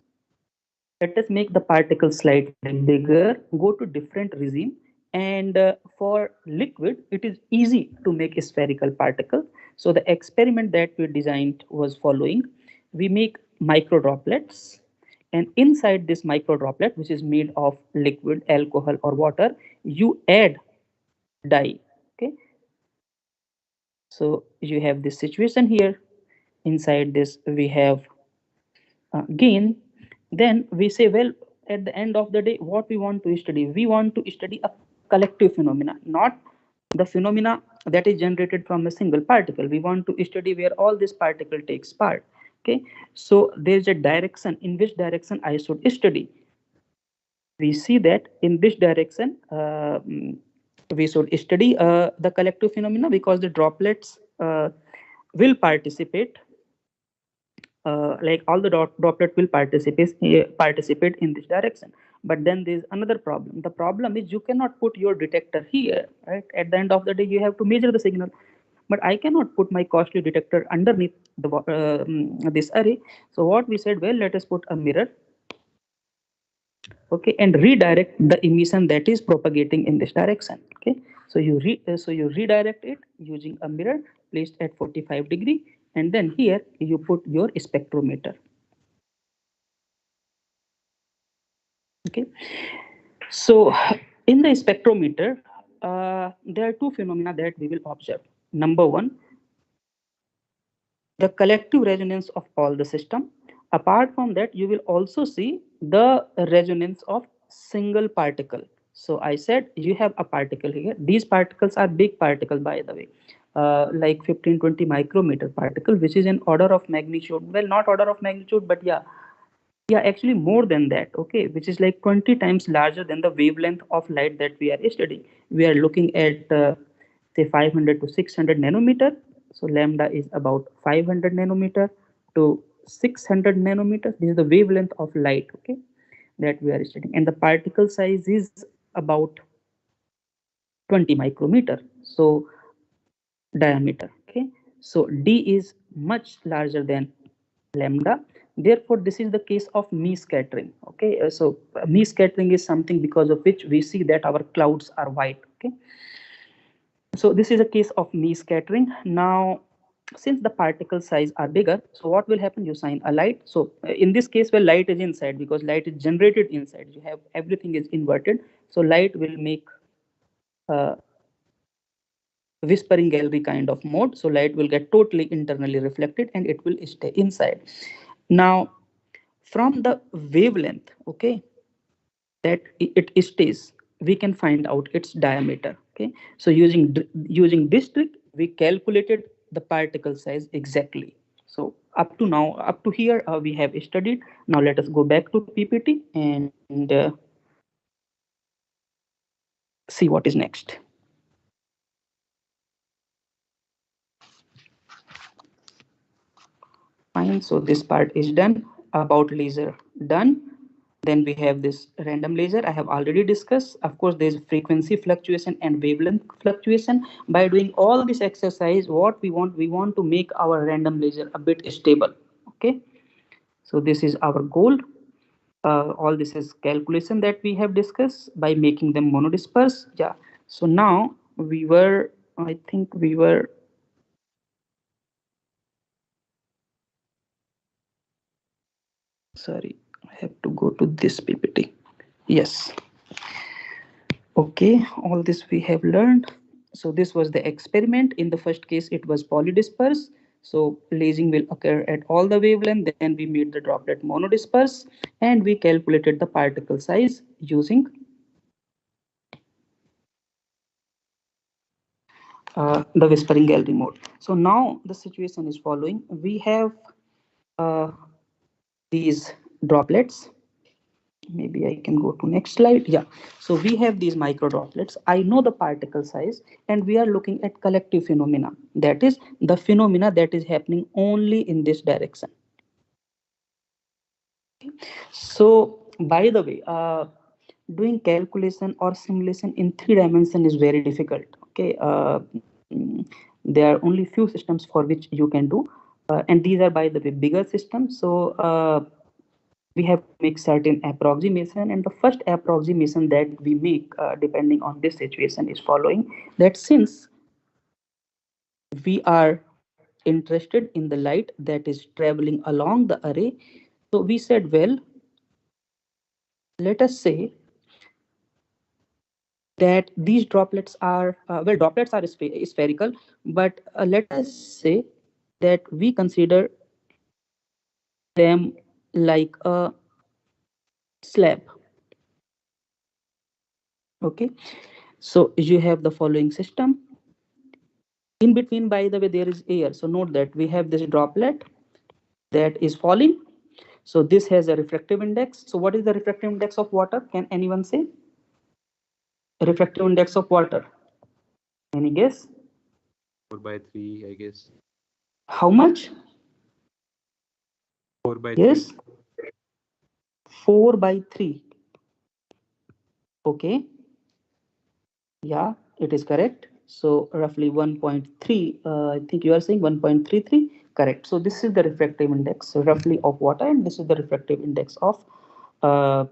let us make the particles slightly bigger, go to different regime. And for liquid, it is easy to make a spherical particle. So the experiment that we designed was following. We make micro droplets, and inside this micro droplet, which is made of liquid, alcohol or water, you add dye. Okay, so you have this situation here. Inside this we have gain. Then we say, well, at the end of the day, what we want to study? We want to study a collective phenomena, not the phenomena that is generated from a single particle. We want to study where all this particle takes part. Okay, so there is a direction in which direction I should study. We see that in this direction we should study the collective phenomena, because the droplets will participate, like all the droplet will participate in this direction. But then there's another problem. The problem is you cannot put your detector here, right? At the end of the day, you have to measure the signal, but I cannot put my costly detector underneath this array. So what we said, well, let us put a mirror, okay, and redirect the emission that is propagating in this direction. Okay, so you redirect it using a mirror placed at 45 degree, and then here you put your spectrometer. Okay, so in the spectrometer, there are two phenomena that we will observe. Number one, the collective resonance of all the system. Apart from that, you will also see the resonance of single particle. So I said you have a particle here. These particles are big particles, by the way, like 15-20 micrometer particle, which is an order of magnitude. Well, not order of magnitude, but yeah, actually more than that. Okay, which is like 20 times larger than the wavelength of light that we are studying. We are looking at say 500 to 600 nanometer. So lambda is about 500 nanometer to 600 nanometers. This is the wavelength of light, okay, that we are studying, and the particle size is about 20 micrometer. So diameter. Okay, so d is much larger than lambda. Therefore, this is the case of Mie scattering. Okay, so Mie scattering is something because of which we see that our clouds are white. Okay, so this is a case of Mie scattering. Now, since the particle size are bigger, so what will happen? You shine a light. So in this case, well, light is inside, because light is generated inside. You have everything is inverted. So light will make uh, whispering gallery kind of mode. So light will get totally internally reflected and it will stay inside. Now, from the wavelength, okay, that it stays. we can find out its diameter. Okay, so using this trick, we calculated the particle size exactly. So up to now, up to here, we have studied. Now let us go back to PPT and see what is next. Fine, so this part is done. About laser done. Then we have this random laser I have already discussed. Of course, there's frequency fluctuation and wavelength fluctuation. By doing all this exercise, what we want to make our random laser a bit stable. Okay, so this is our goal. All this is calculation that we have discussed by making them monodisperse. Yeah, so now I think we were, sorry, I have to go to this PPT. Yes. Okay, all this we have learned. So this was the experiment. In the first case, it was polydisperse. So lasing will occur at all the wavelength. Then we made the droplet monodisperse and we calculated the particle size using the whispering gallery mode. So now the situation is following. We have uh, these droplets. Maybe I can go to next slide. Yeah, so we have these micro droplets. I know the particle size and we are looking at collective phenomena, that is the phenomena that is happening only in this direction. So by the way, doing calculation or simulation in 3 dimension is very difficult. Okay, there are only few systems for which you can do, and these are, by the way, bigger systems. So we have to make certain approximation, and the first approximation that we make depending on this situation is following: that since we are interested in the light that is traveling along the array, so we said, well, let us say that these droplets are well, droplets are spherical, but let us say that we consider them like a slab. Okay, so you have the following system. In between, by the way, there is air. So note that we have this droplet that is falling. So this has a refractive index. So what is the refractive index of water? Can anyone say? Refractive index of water. Any guess? 4/3, I guess. How much? 4/3. Yes. 4/3. Okay. Yeah, it is correct. So roughly 1.3. I think you are saying 1.33. Correct. So this is the refractive index roughly of water, and this is the refractive index of uh,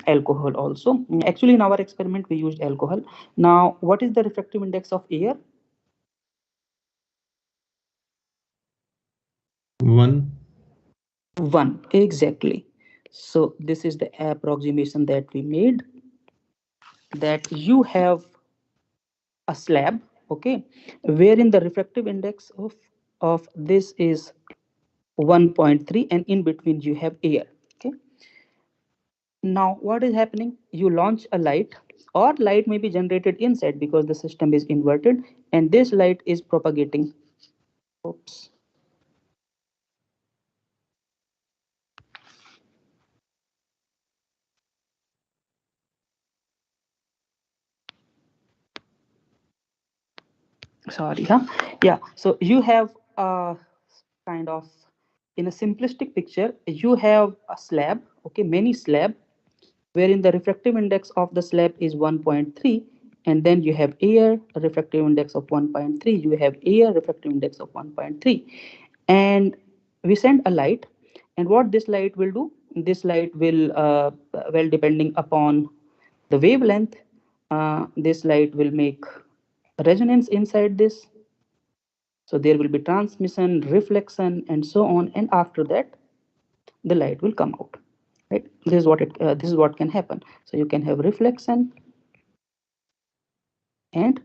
alcohol also. Actually, in our experiment, we used alcohol. Now, what is the refractive index of air? 1. 1. Exactly. So this is the approximation that we made, that you have a slab, okay, wherein the refractive index of this is 1.3, and in between you have air. Okay, now what is happening? You launch a light, or light may be generated inside because the system is inverted, and this light is propagating. Oops. Sorry, huh? Yeah, so you have a kind of, in a simplistic picture, you have a slab, okay, many slab, wherein the refractive index of the slab is 1.3, and then you have air, a refractive index of 1.3, you have air, refractive index of 1.3, and we send a light, and what this light will do, this light will well, depending upon the wavelength, this light will make resonance inside this. So there will be transmission, reflection, and so on, and after that the light will come out. Right, this is what can happen. So you can have reflection and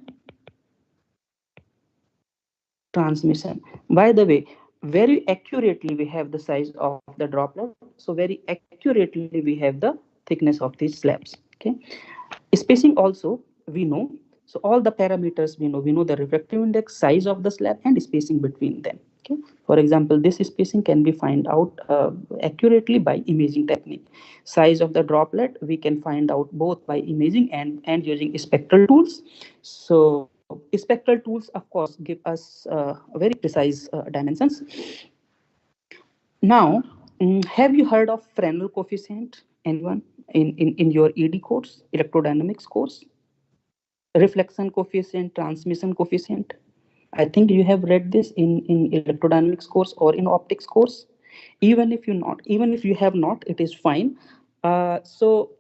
transmission. By the way, very accurately we have the size of the droplet. So very accurately we have the thickness of these slabs. Okay, Spacing also we know. So all the parameters we know the refractive index, size of the slab, and spacing between them. Okay. For example, this spacing can be find out accurately by imaging technique. Size of the droplet we can find out both by imaging and using spectral tools. So spectral tools, of course, give us very precise dimensions. Now, have you heard of Fresnel coefficient? Anyone in your ED course, electrodynamics course? Reflection coefficient, transmission coefficient. I think you have read this in electrodynamics course or in optics course. Even if you have not, it is fine. So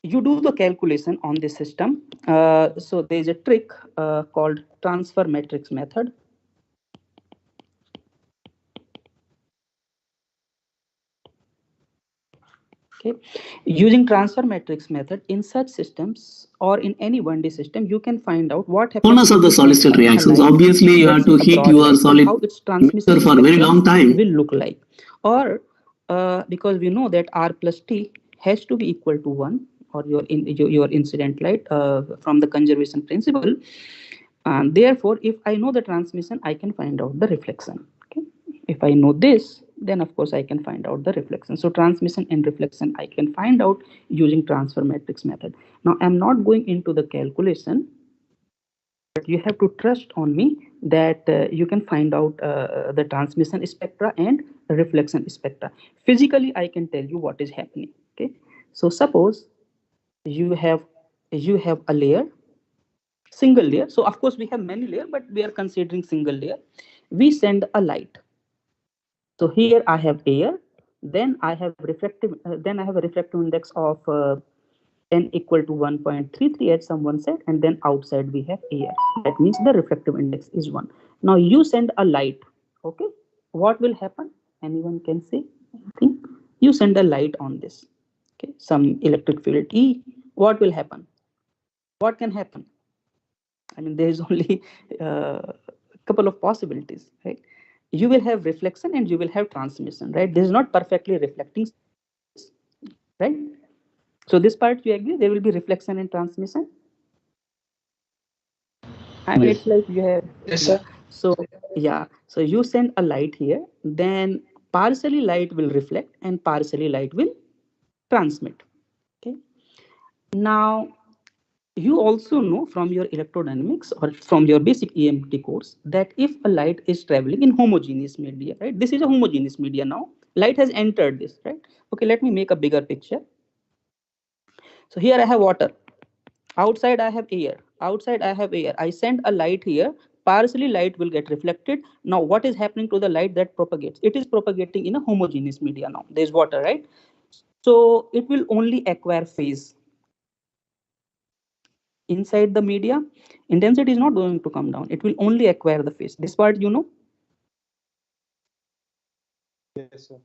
you do the calculation on this system. So there is a trick called transfer matrix method. Okay. Using transfer matrix method in such systems or in any 1D system, you can find out what happens. Bonus of the solid state reactions. Obviously, you have to heat your solid how its transmission mixture for a very long time. will look like. Or because we know that R plus T has to be equal to 1, or your incident light from the conservation principle. And therefore, if I know the transmission, I can find out the reflection. Okay. If I know this, then of course I can find out the reflection. So transmission and reflection I can find out using transfer matrix method. Now I'm not going into the calculation, but you have to trust on me that you can find out the transmission spectra and reflection spectra. Physically, I can tell you what is happening. Okay. So suppose you have a layer, single layer. So of course we have many layers, but we are considering single layer. We send a light. So here I have air, then I have a refractive index of n equal to 1.33 as someone said, and then outside we have air. That means the refractive index is 1. Now you send a light. Okay, what will happen? Anyone can say anything? You send a light on this. Okay, some electric field E. What will happen? What can happen? I mean, there is only a couple of possibilities, right? You will have reflection and you will have transmission, right? This is not perfectly reflecting surface, right? So this part you agree, there will be reflection and transmission. I mean, it's like you have, Yes, sir. So yeah, so you send a light here, then partially light will reflect and partially light will transmit. Okay. Now you also know from your electrodynamics or from your basic EMT course that if a light is traveling in homogeneous media, right? This is a homogeneous media now. Light has entered this, right? Okay, let me make a bigger picture. So here I have water. Outside I have air. Outside I have air. I send a light here. Partially light will get reflected. Now what is happening to the light that propagates? It is propagating in a homogeneous media now. There's water, right? So it will only acquire phase. Inside the media, intensity is not going to come down. It will only acquire the phase. This part you know? Yes, sir.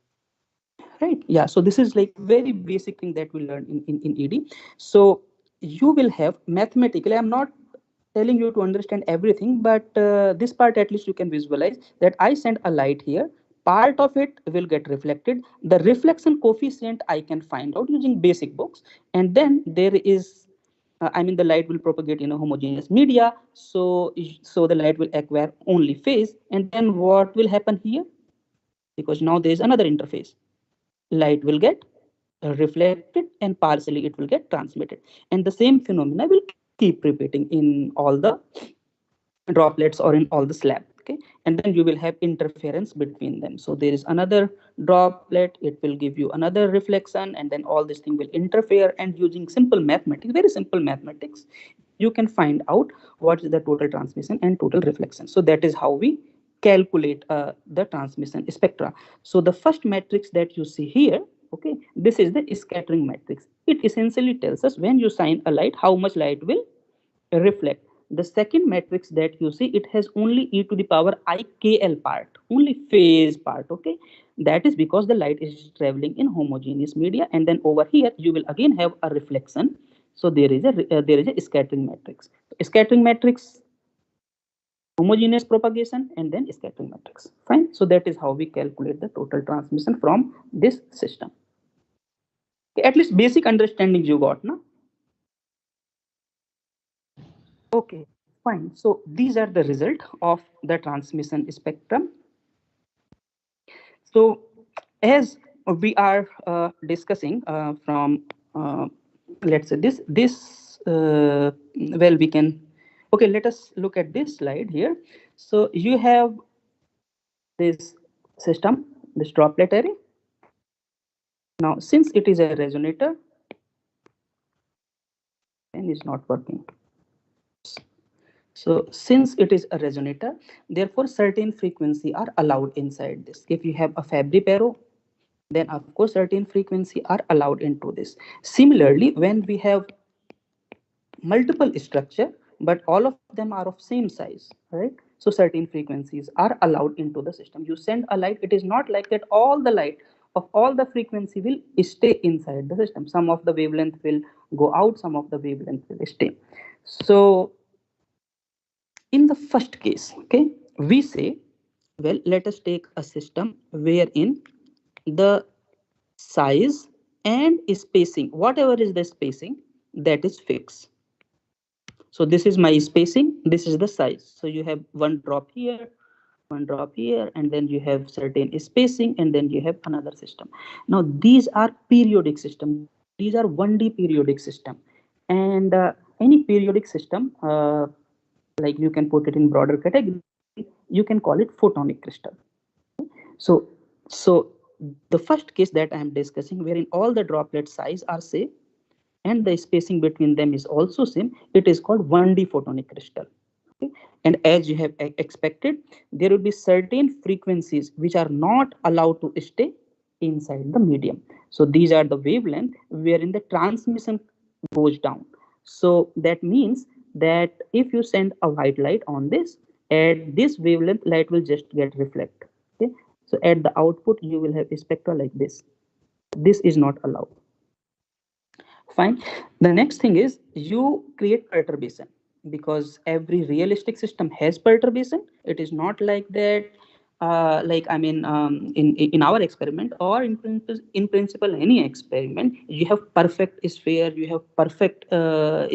Right. Yeah. So this is like very basic thing that we learn in ED. So you will have mathematically, I'm not telling you to understand everything, but this part at least you can visualize that I send a light here. Part of it will get reflected. The reflection coefficient I can find out using basic books. And then there is I mean, the light will propagate in a homogeneous media, so the light will acquire only phase. And then what will happen here? Because now there is another interface. Light will get reflected and partially it will get transmitted. And the same phenomena will keep repeating in all the droplets or in all the slab. Okay, and then you will have interference between them. So there is another droplet, it will give you another reflection, and then all this thing will interfere. And using simple mathematics, very simple mathematics, you can find out what is the total transmission and total reflection. So that is how we calculate the transmission spectra. So the first matrix that you see here, okay, this is the scattering matrix. It essentially tells us when you shine a light, how much light will reflect. The second matrix that you see, it has only e to the power ikl part, only phase part. Okay, that is because the light is traveling in homogeneous media. And then over here you will again have a reflection. So there is a scattering matrix. Scattering matrix, homogeneous propagation, and then scattering matrix. Fine. So that is how we calculate the total transmission from this system. Okay, at least basic understanding you got, no? Okay, fine. So these are the result of the transmission spectrum. So as we are discussing from let's say this well, we can, okay, let us look at this slide here. So you have this system, this droplet array. Now since it is a resonator and is not working, so since it is a resonator, therefore certain frequency are allowed inside this. If you have a fabric arrow, then of course certain frequency are allowed into this. Similarly, when we have multiple structure but all of them are of same size, right? So certain frequencies are allowed into the system. You send a light, it is not like that all the light of all the frequency will stay inside the system. Some of the wavelength will go out, some of the wavelength will stay. So in the first case, okay, we say, well, let us take a system wherein the size and spacing, whatever is the spacing, that is fixed. So this is my spacing, this is the size. So you have one drop here, one drop here, and then you have certain spacing, and then you have another system. Now these are periodic system, these are 1D periodic system. And any periodic system, like you can put it in broader category, you can call it photonic crystal. So so the first case that I am discussing, wherein all the droplet size are same and the spacing between them is also same, it is called 1D photonic crystal. Okay? And as you have expected, there will be certain frequencies which are not allowed to stay inside the medium. So these are the wavelength wherein the transmission goes down. So that means that if you send a white light on this, at this wavelength light will just get reflected. Okay? So at the output you will have a spectra like this. This is not allowed. Fine. The next thing is you create perturbation, because every realistic system has perturbation. It is not like that. Like I mean, in our experiment or in principle any experiment, you have perfect sphere, you have perfect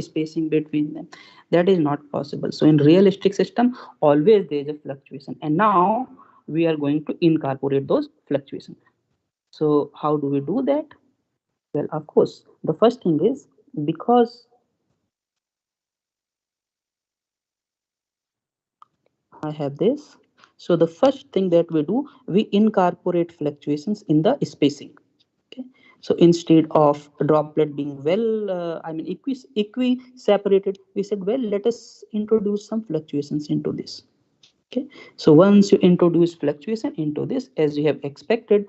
spacing between them. That is not possible. So in realistic system, always there is a fluctuation, and now we are going to incorporate those fluctuations. So how do we do that? Well, of course, the first thing is, because I have this, so the first thing that we do, we incorporate fluctuations in the spacing. Okay. So instead of droplet being well, I mean equi separated, we said, well, let us introduce some fluctuations into this. Okay. So once you introduce fluctuation into this, as you have expected,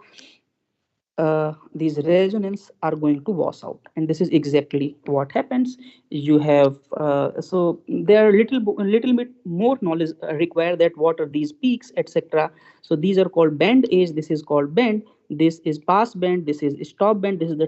these resonance are going to wash out, and this is exactly what happens. You have so there are little bit more knowledge required, that what are these peaks, etc. So these are called band edge, this is called band, this is pass band, this is stop band, this is the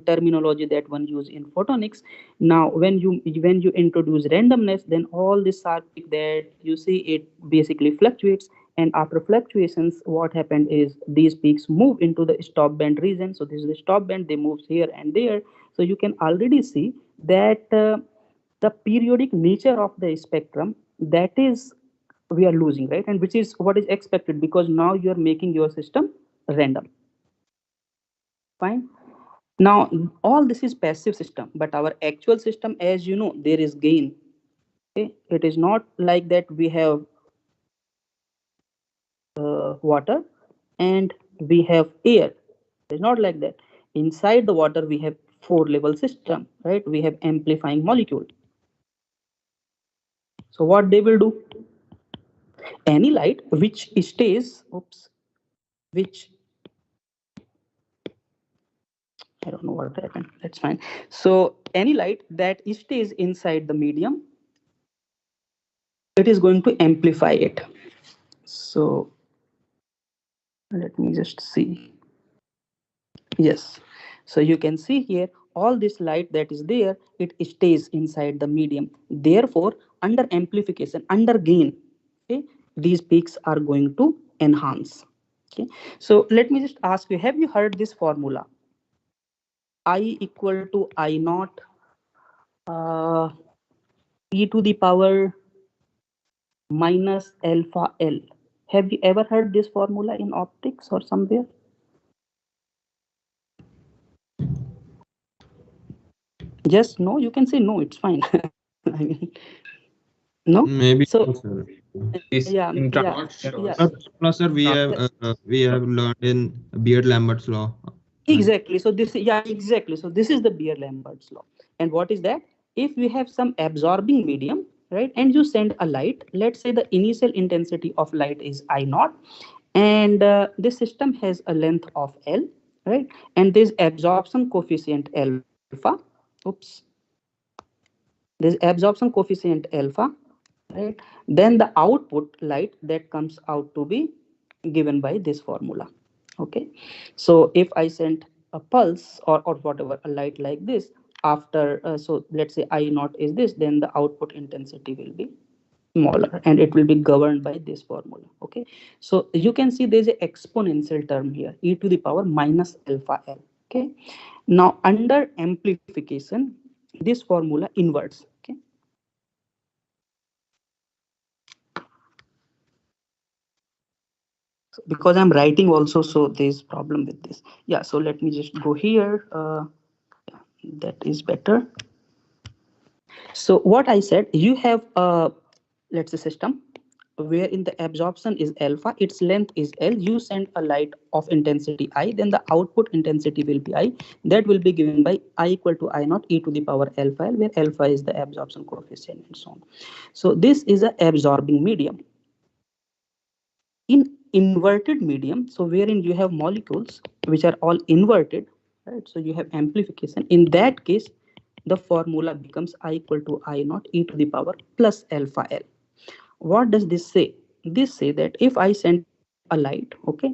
terminology that one use in photonics. Now when you introduce randomness, then all this peak that you see, it basically fluctuates. And after fluctuations, what happened is these peaks move into the stop band region. So this is the stop band, they move here and there. So you can already see that the periodic nature of the spectrum, that is we are losing, right? And which is what is expected, because now you are making your system random. Fine. Now all this is passive system, but our actual system, as you know, there is gain. Okay, it is not like that we have water and we have air. It's not like that. Inside the water we have 4-level system, right? We have amplifying molecule. So what they will do, any light which stays, which, I don't know what happened, that's fine. So any light that stays inside the medium, it is going to amplify it. So let me just see. Yes. So you can see here, all this light that is there, it stays inside the medium. Therefore, under amplification, under gain, okay, these peaks are going to enhance. Okay. So let me just ask you, have you heard this formula? I equal to I naught e to the power minus alpha L. Have you ever heard this formula in optics or somewhere? Just no, you can say no, it's fine. I mean, no. Maybe So no, sir. This yeah, in yeah, formula, yeah. sir, we have learned in Beard-Lambert's law. Exactly. So this, yeah, exactly. So this is the Beer-Lambert's law. And what is that? If we have some absorbing medium, right, and you send a light, let's say the initial intensity of light is I naught, and this system has a length of L, right, and this absorption coefficient alpha. Oops. This absorption coefficient alpha, right? Then the output light that comes out to be given by this formula. Okay, so if I send a pulse or whatever, a light like this, after so let's say I naught is this, then the output intensity will be smaller and it will be governed by this formula. Okay, so you can see there's an exponential term here, e to the power minus alpha L. Okay, now under amplification this formula inverts. Okay, because I'm writing also, so there's problem with this. Yeah, so let me just go here. That is better. So what I said, you have a, let's say, system where in the absorption is alpha, its length is L. You send a light of intensity I, then the output intensity will be I. That will be given by I equal to I naught e to the power alpha L, where alpha is the absorption coefficient and so on. So this is a absorbing medium. In inverted medium, so wherein you have molecules which are all inverted, right, so you have amplification. In that case the formula becomes I equal to I naught e to the power plus alpha L. What does this say? This say that if I send a light, okay,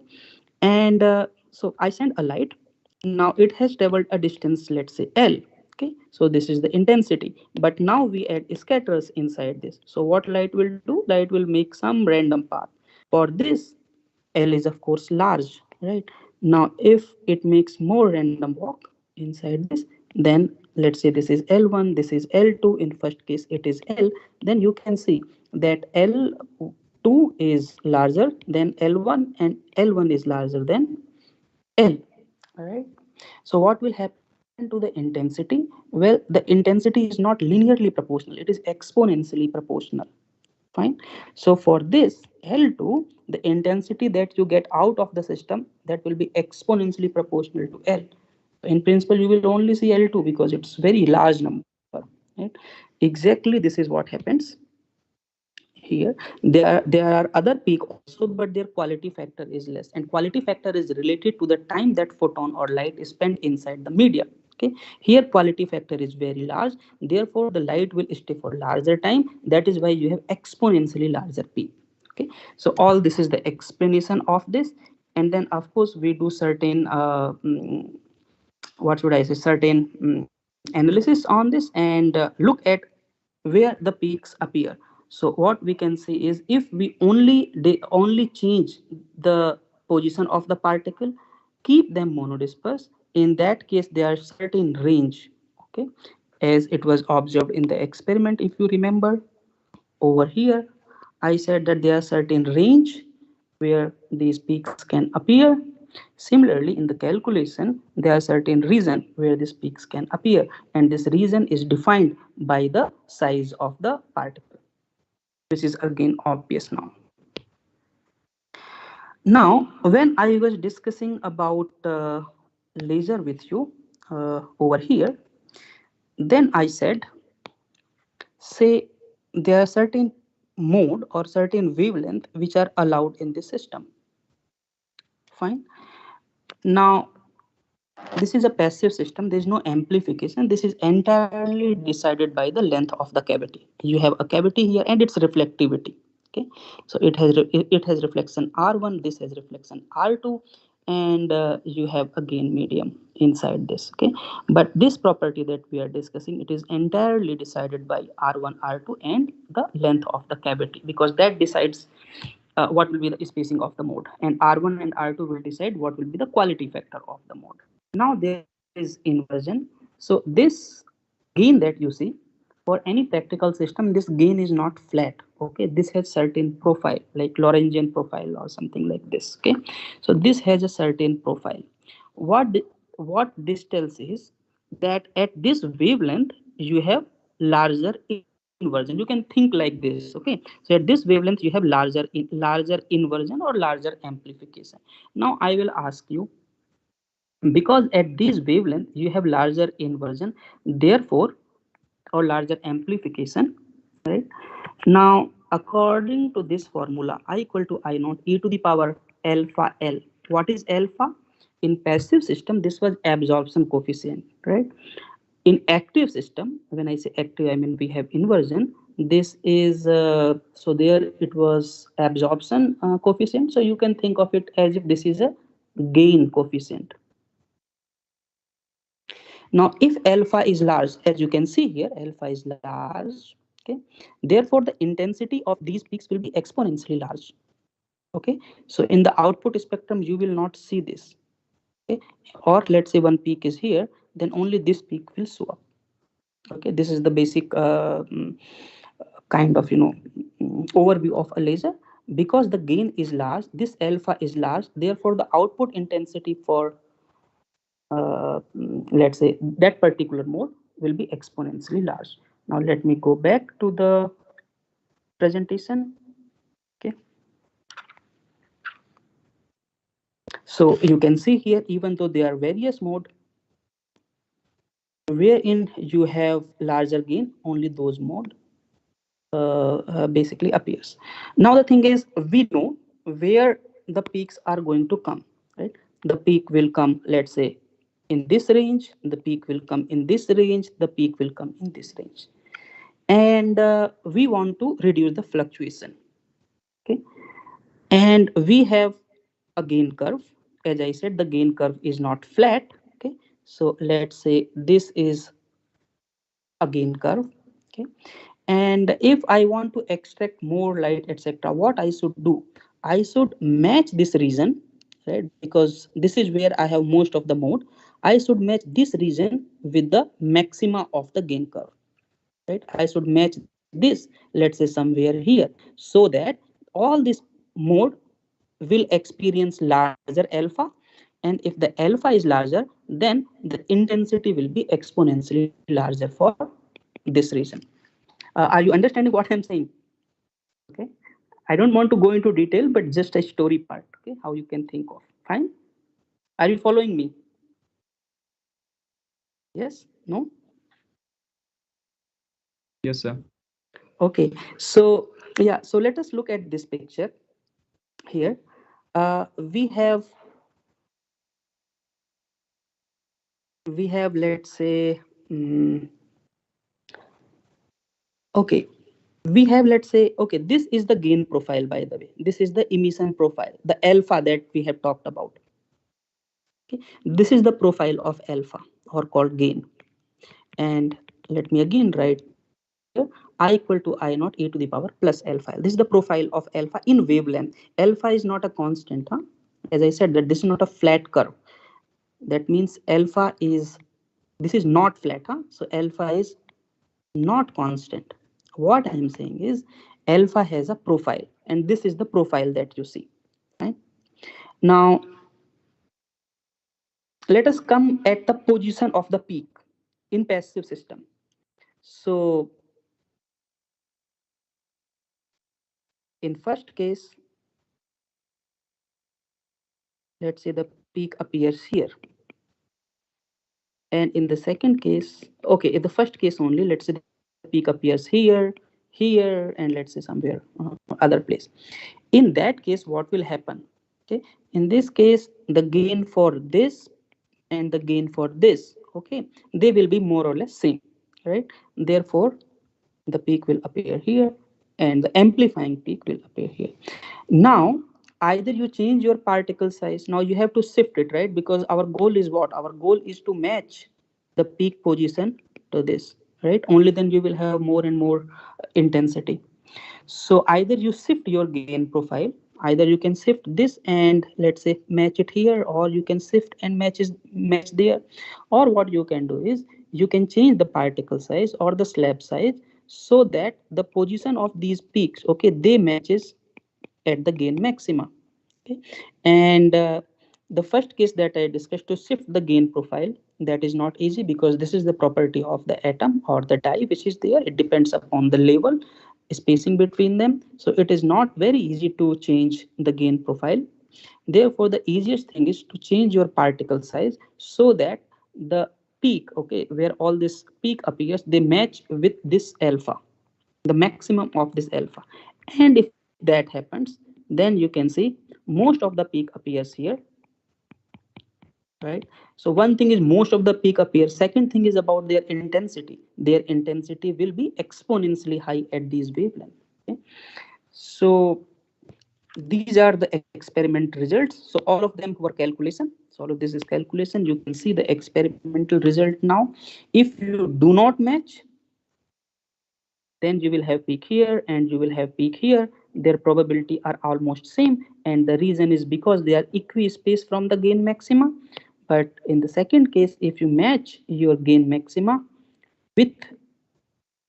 and so I send a light, now it has traveled a distance, let's say L. Okay, so this is the intensity, but now we add scatters inside this. So what light will do? Light will make some random path. For this, L is of course large, right? Now, if it makes more random walk inside this, then let's say this is L1, this is L2, in first case it is L, then you can see that L2 is larger than L1 and L1 is larger than L. All right. So what will happen to the intensity? Well, the intensity is not linearly proportional, it is exponentially proportional. Fine. So for this L2, the intensity that you get out of the system, that will be exponentially proportional to L. In principle, you will only see L2 because it's very large number. Right? Exactly this is what happens here. There are other peak also, but their quality factor is less, and quality factor is related to the time that photon or light is spent inside the media. Okay, here quality factor is very large, therefore the light will stay for larger time. That is why you have exponentially larger peak. Okay, so all this is the explanation of this. And then of course we do certain what should I say, certain analysis on this, and look at where the peaks appear. So what we can say is, if we only change the position of the particle, keep them monodisperse, in that case there are certain range. Okay, as it was observed in the experiment, if you remember, over here I said that there are certain range where these peaks can appear. Similarly, in the calculation, there are certain region where these peaks can appear, and this region is defined by the size of the particle. This is again obvious now. Now, when I was discussing about laser with you over here, then I said, say there are certain mode or certain wavelength which are allowed in this system. Fine. Now, this is a passive system. There is no amplification. This is entirely decided by the length of the cavity. You have a cavity here and its reflectivity. Okay, so it has reflection R1. This has reflection R2, and you have again medium inside this. Okay, but this property that we are discussing, it is entirely decided by R1, R2, and the length of the cavity, because that decides what will be the spacing of the mode, and R1 and R2 will decide what will be the quality factor of the mode. Now there is inversion. So this gain that you see, for any practical system, this gain is not flat. Okay, this has certain profile, like Lorentzian profile or something like this. Okay, so this has a certain profile. What this tells is that at this wavelength you have larger inversion. You can think like this. Okay, so at this wavelength you have larger inversion or larger amplification. Now I will ask you, because at this wavelength you have larger inversion, therefore, or larger amplification, right? Now according to this formula, I equal to I naught e to the power alpha L. What is alpha? In passive system this was absorption coefficient, right? In active system, when I say active, I mean we have inversion. This is so there it was absorption coefficient, so you can think of it as if this is a gain coefficient. Now, if alpha is large, as you can see here, alpha is large. Okay, therefore the intensity of these peaks will be exponentially large. Okay, so in the output spectrum, you will not see this. Okay, or let's say one peak is here, then only this peak will show up. Okay, this is the basic kind of overview of a laser. Because the gain is large, this alpha is large, therefore the output intensity for let's say that particular mode will be exponentially large. Now let me go back to the presentation. Okay, so you can see here, even though there are various modes wherein you have larger gain, only those mode basically appears. Now the thing is, we know where the peaks are going to come, right? The peak will come, let's say, in this range, the peak will come in this range, the peak will come in this range, and we want to reduce the fluctuation. Okay, and we have a gain curve. As I said, the gain curve is not flat. Okay, so let's say this is a gain curve. Okay, and if I want to extract more light, etc., what I should do, I should match this region, right? Because this is where I have most of the mode. I should match this region with the maxima of the gain curve, right? I should match this, let's say somewhere here, so that all this mode will experience larger alpha, and if the alpha is larger, then the intensity will be exponentially larger for this reason. Are you understanding what I'm saying? Okay, I don't want to go into detail, but just a story part. Okay, how you can think of. Fine, are you following me? Yes, no? Yes, sir. Okay, so yeah, so let us look at this picture here. We have let's say okay, we have, let's say, okay, this is the gain profile, by the way. This is the emission profile, the alpha that we have talked about. Okay, this is the profile of alpha, or called gain. And let me again write here, I equal to I naught e to the power plus alpha. This is the profile of alpha in wavelength. Alpha is not a constant, huh? As I said, that this is not a flat curve. That means alpha is, this is not flat, huh? So alpha is not constant. What I'm saying is alpha has a profile, and this is the profile that you see, right? Now let us come at the position of the peak in passive system. So in first case, let's say the peak appears here, and in the second case, okay, in the first case only, let's say the peak appears here, and let's say somewhere other place. In that case, what will happen? Okay, in this case, the gain for this and the gain for this, okay, they will be more or less same, right? Therefore the peak will appear here and the amplifying peak will appear here. Now either you change your particle size, now you have to shift it, right? Because our goal is what? Our goal is to match the peak position to this, right? Only then you will have more and more intensity. So either you shift your gain profile, either you can shift this and let's say match it here, or you can shift and match there, or what you can do is you can change the particle size or the slab size so that the position of these peaks, okay, they matches at the gain maxima. Okay, and the first case that I discussed, to shift the gain profile, that is not easy because this is the property of the atom or the die which is there. It depends upon the level spacing between them, so it is not very easy to change the gain profile. Therefore, the easiest thing is to change your particle size so that the peak, okay, where all this peak appears, they match with this alpha, the maximum of this alpha. And if that happens, then you can see most of the peak appears here, right? So one thing is most of the peak appears. Second thing is about their intensity. Their intensity will be exponentially high at these wavelengths. Okay? So these are the experiment results. So all of them were calculation. So all of this is calculation. You can see the experimental result now. If you do not match, then you will have peak here and you will have peak here. Their probability are almost same, and the reason is because they are equispaced from the gain maxima. But in the second case, if you match your gain maxima with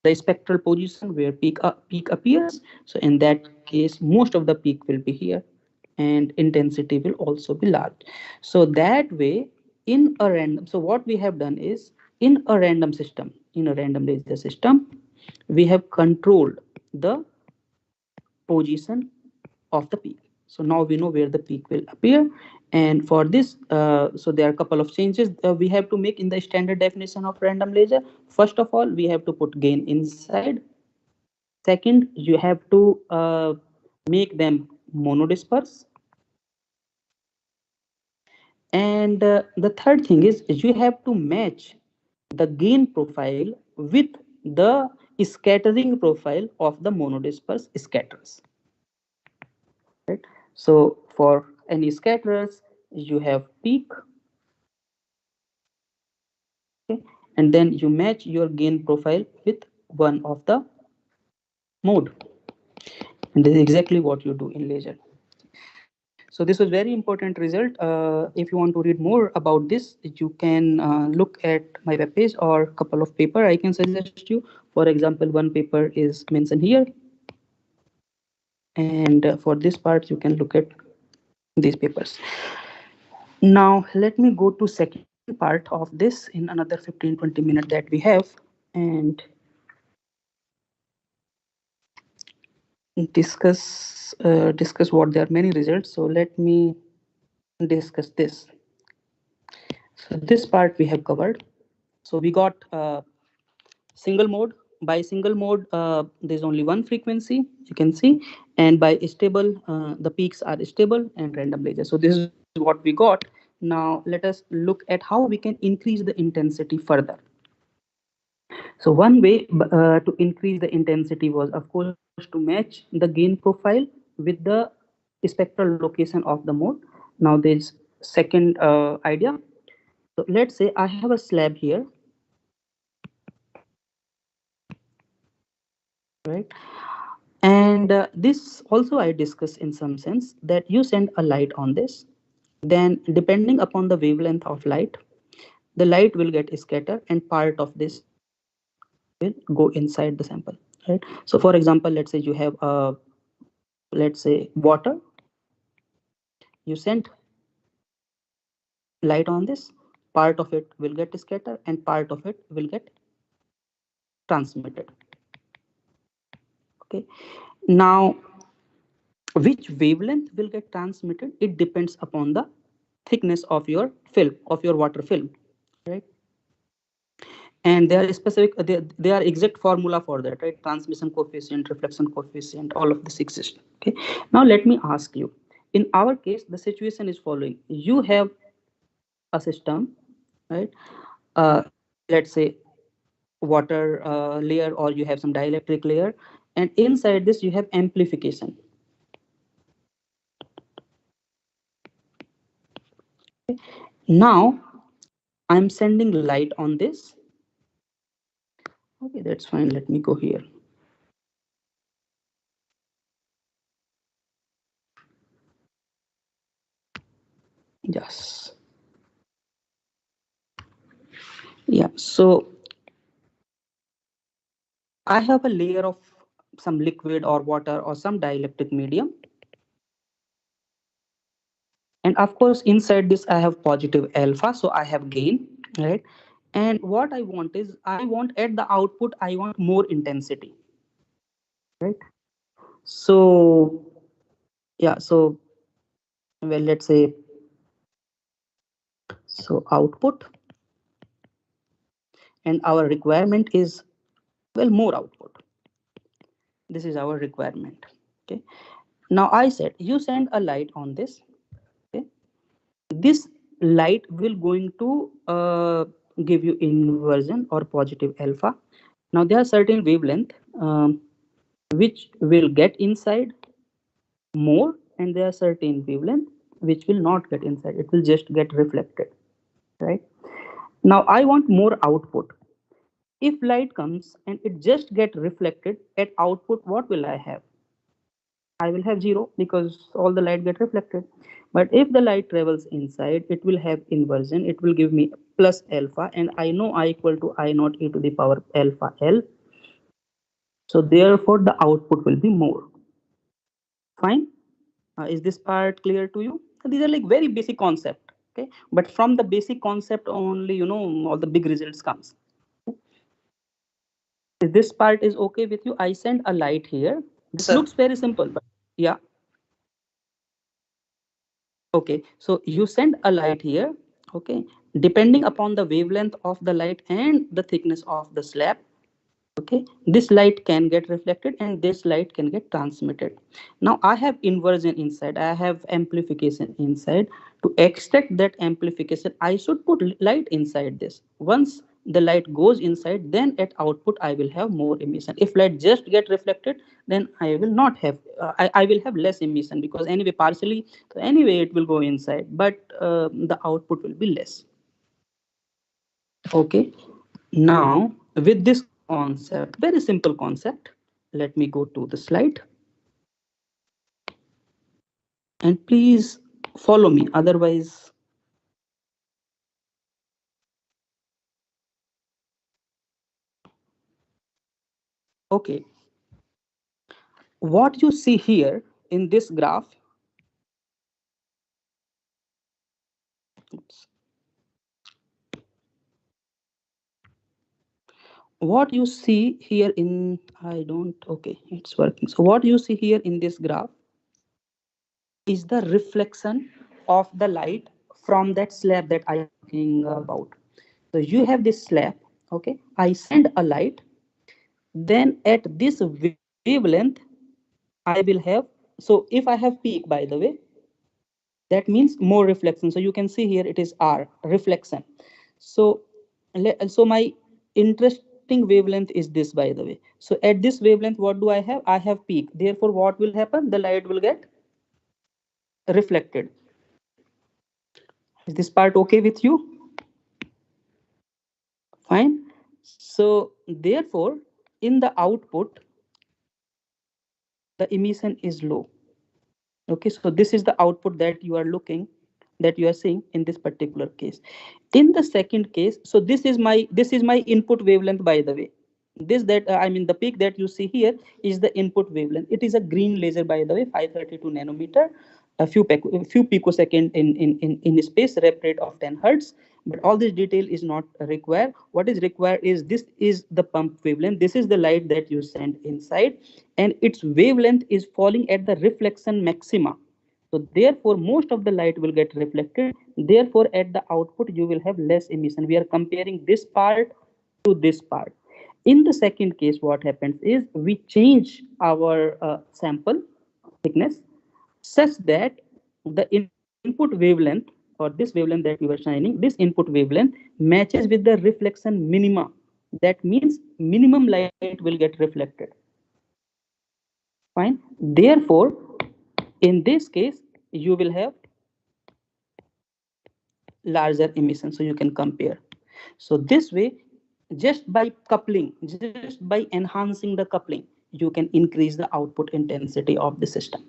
the spectral position where peak appears, so in that case most of the peak will be here and intensity will also be large. So that way, in a random, so what we have done is, in a random system, in a random laser system, we have controlled the position of the peak. So now we know where the peak will appear. And for this, so there are a couple of changes we have to make in the standard definition of random laser. First of all, we have to put gain inside. Second, you have to make them monodisperse. And the third thing is you have to match the gain profile with the scattering profile of the monodisperse scatterers. Right? So for any scatterers, you have peak, okay, and then you match your gain profile with one of the mode. And this is exactly what you do in laser. So this was very important result. If you want to read more about this, you can look at my webpage or a couple of paper I can suggest you. For example, one paper is mentioned here. And for this part, you can look at these papers. Now, let me go to second part of this in another 15-20 minutes that we have, and discuss what there are many results. So let me discuss this. So this part we have covered. So we got single mode. By single mode, there's only one frequency, you can see, and by stable, the peaks are stable and random laser. So this is what we got. Now let us look at how we can increase the intensity further. So one way to increase the intensity was, of course, to match the gain profile with the spectral location of the mode. Now there's second idea. So let's say I have a slab here, right? And this also I discuss in some sense that you send a light on this. Then depending upon the wavelength of light, the light will get scattered and part of this will go inside the sample, right? So for example, let's say you have let's say water, you send light on this, part of it will get scattered and part of it will get transmitted. Okay, now which wavelength will get transmitted, it depends upon the thickness of your film, of your water film, right? And there are specific, there are exact formula for that, right? Transmission coefficient, reflection coefficient, all of this exists. Okay, now let me ask you, in our case the situation is following. You have a system, right? Let's say water layer, or you have some dielectric layer, and inside this you have amplification. Now I'm sending light on this. Okay, that's fine. Let me go here. Yes. Yeah, so I have a layer of some liquid or water or some dielectric medium. And of course, inside this, I have positive alpha, so I have gain, right? And what I want is, I want at the output, I want more intensity, right? So, yeah, so, well, let's say, so output, and our requirement is, well, more output. This is our requirement, okay? Now, I said, you send a light on this, okay? This light will going to give you inversion or positive alpha. Now there are certain wavelength which will get inside more, and there are certain wavelength which will not get inside, it will just get reflected, right? Now I want more output. If light comes and it just get reflected at output, what will I have? I will have zero because all the light get reflected. But if the light travels inside, it will have inversion. It will give me plus alpha, and I know I equal to I naught e to the power alpha L. So therefore, the output will be more. Fine. Is this part clear to you? These are like very basic concept. Okay, but from the basic concept only, all the big results comes. If this part is okay with you, I send a light here. This looks very simple, but yeah. Okay, so you send a light here, okay, depending upon the wavelength of the light and the thickness of the slab, okay, this light can get reflected and this light can get transmitted. Now I have inversion inside, I have amplification inside. To extract that amplification, I should put light inside this. Once the light goes inside, then at output I will have more emission. If light just get reflected, then I will not have, I will have less emission, because anyway partially, so anyway it will go inside, but the output will be less. Okay, now with this concept, very simple concept, let me go to the slide and please follow me, otherwise. Okay, what you see here in this graph, oops, what you see here in, I don't, okay, it's working. So what you see here in this graph is the reflection of the light from that slab that I am talking about. So you have this slab, okay, I send a light, then at this wavelength I will have, so if I have peak, by the way, that means more reflection. So you can see here it is R, reflection. So so my interesting wavelength is this, by the way. So at this wavelength, what do I have? I have peak. Therefore, what will happen? The light will get reflected. Is this part okay with you? Fine. So therefore, in the output, the emission is low. Okay, so this is the output that you are looking, that you are seeing in this particular case. In the second case, so this is my input wavelength, by the way. This that I mean the peak that you see here is the input wavelength. It is a green laser, by the way, 532 nanometer, a few picosecond in space, rep rate of 10 hertz. But all this detail is not required. What is required is, this is the pump wavelength. This is the light that you send inside, and its wavelength is falling at the reflection maxima. So therefore, most of the light will get reflected. Therefore, at the output, you will have less emission. We are comparing this part to this part. In the second case, what happens is we change our sample thickness such that the input wavelength, or this wavelength that we were shining, this input wavelength matches with the reflection minima. That means minimum light will get reflected. Fine. Therefore, in this case, you will have larger emission, so you can compare. So this way, just by coupling, just by enhancing the coupling, you can increase the output intensity of the system.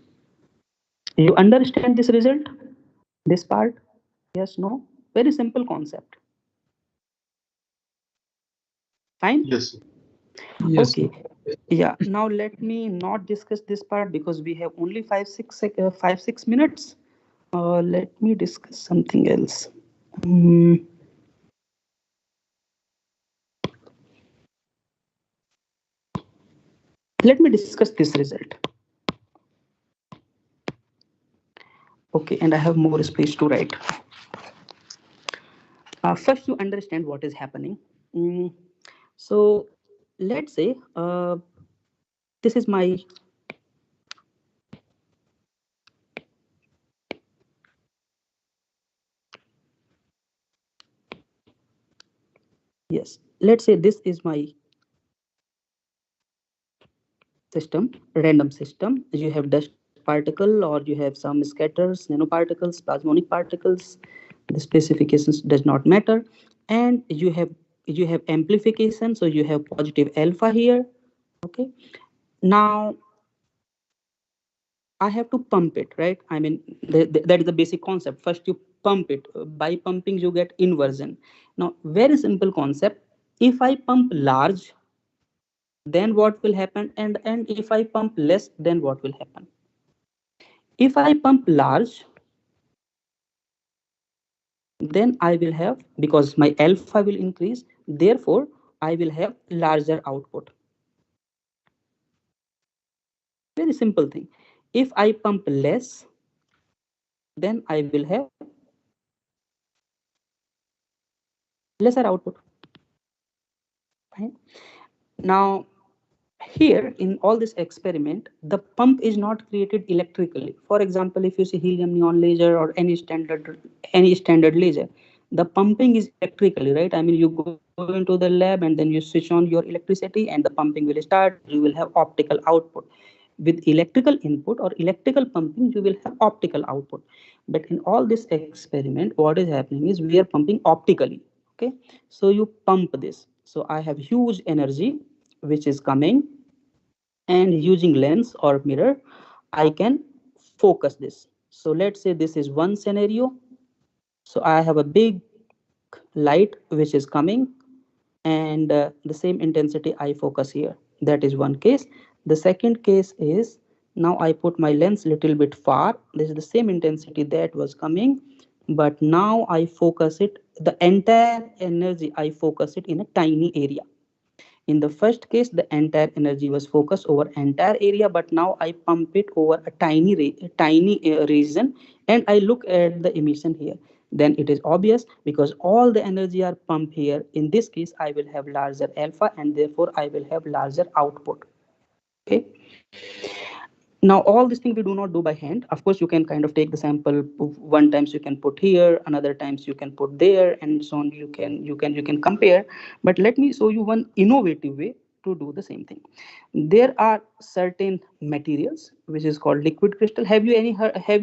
You understand this result, this part? Yes, no? Very simple concept. Fine? Yes. Yes, Okay. Yeah. Now let me not discuss this part because we have only 5 6 minutes. Let me discuss something else. Mm, let me discuss this result. Okay, and I have more space to write. First, you understand what is happening. Mm, so let's say this is my, yes, let's say this is my system, random system. You have dust particle or you have some scatters, nanoparticles, plasmonic particles. The specifications does not matter. And you have amplification, so you have positive alpha here. Okay. Now I have to pump it, right? I mean, that is the basic concept. First, you pump it. By pumping, you get inversion. Now, very simple concept. If I pump large, then what will happen? And if I pump less, then what will happen? If I pump large, then I will have, because my alpha will increase, therefore I will have larger output. Very simple thing. If I pump less, then I will have lesser output. Right? Now, here in all this experiment, the pump is not created electrically. For example, if you see helium neon laser or any standard laser, the pumping is electrically, right? I mean, you go into the lab and then you switch on your electricity and the pumping will start. You will have optical output. With electrical input or electrical pumping, you will have optical output. But in all this experiment, what is happening is we are pumping optically. Okay, so you pump this. So I have huge energy which is coming, and using lens or mirror, I can focus this. So let's say this is one scenario. So I have a big light which is coming, and the same intensity I focus here. That is one case. The second case is, now I put my lens little bit far. This is the same intensity that was coming, but now I focus it, the entire energy I focus it in a tiny area. In the first case, the entire energy was focused over entire area, but now I pump it over a tiny region, and I look at the emission here. Then it is obvious, because all the energy are pumped here. In this case, I will have larger alpha, and therefore I will have larger output. Okay. Now all this thing we do not do by hand. Of course, you can kind of take the sample. One times you can put here, another times you can put there, and so on. You can compare. But let me show you one innovative way to do the same thing. There are certain materials which is called liquid crystal. Have you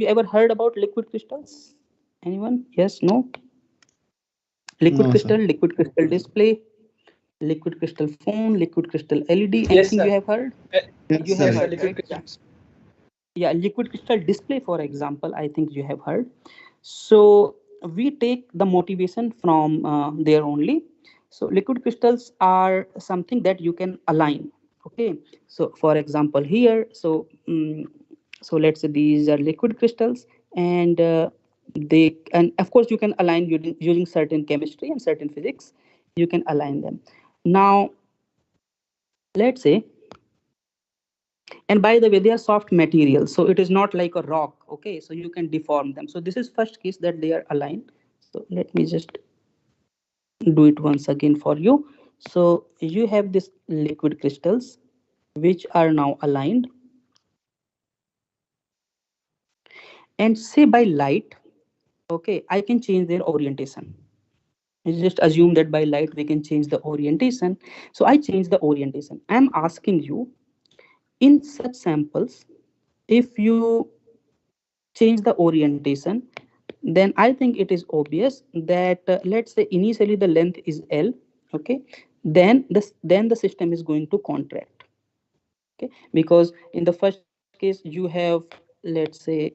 ever heard about liquid crystals? Anyone? Yes? No? Liquid no, crystal, sir. liquid crystal display, liquid crystal phone, liquid crystal LED. Yes, Anything sir. you have heard? Yes, You sir. have Yes. Liquid heard, right? crystal. Yeah. Yeah, liquid crystal display, for example, I think you have heard. So we take the motivation from there only. So liquid crystals are something that you can align. Okay, so for example here, so let's say these are liquid crystals, and and of course you can align using certain chemistry and certain physics. You can align them. Now let's say, and by the way, they are soft materials, so it is not like a rock. Okay, so you can deform them. So this is first case that they are aligned. So let me just do it once again for you. So you have this liquid crystals which are now aligned, and say by light, okay, I can change their orientation. You just assume that by light we can change the orientation. So I change the orientation. I'm asking you, in such samples, if you change the orientation, then I think it is obvious that let's say initially the length is L. Okay, then the system is going to contract. Okay, because in the first case you have, let's say,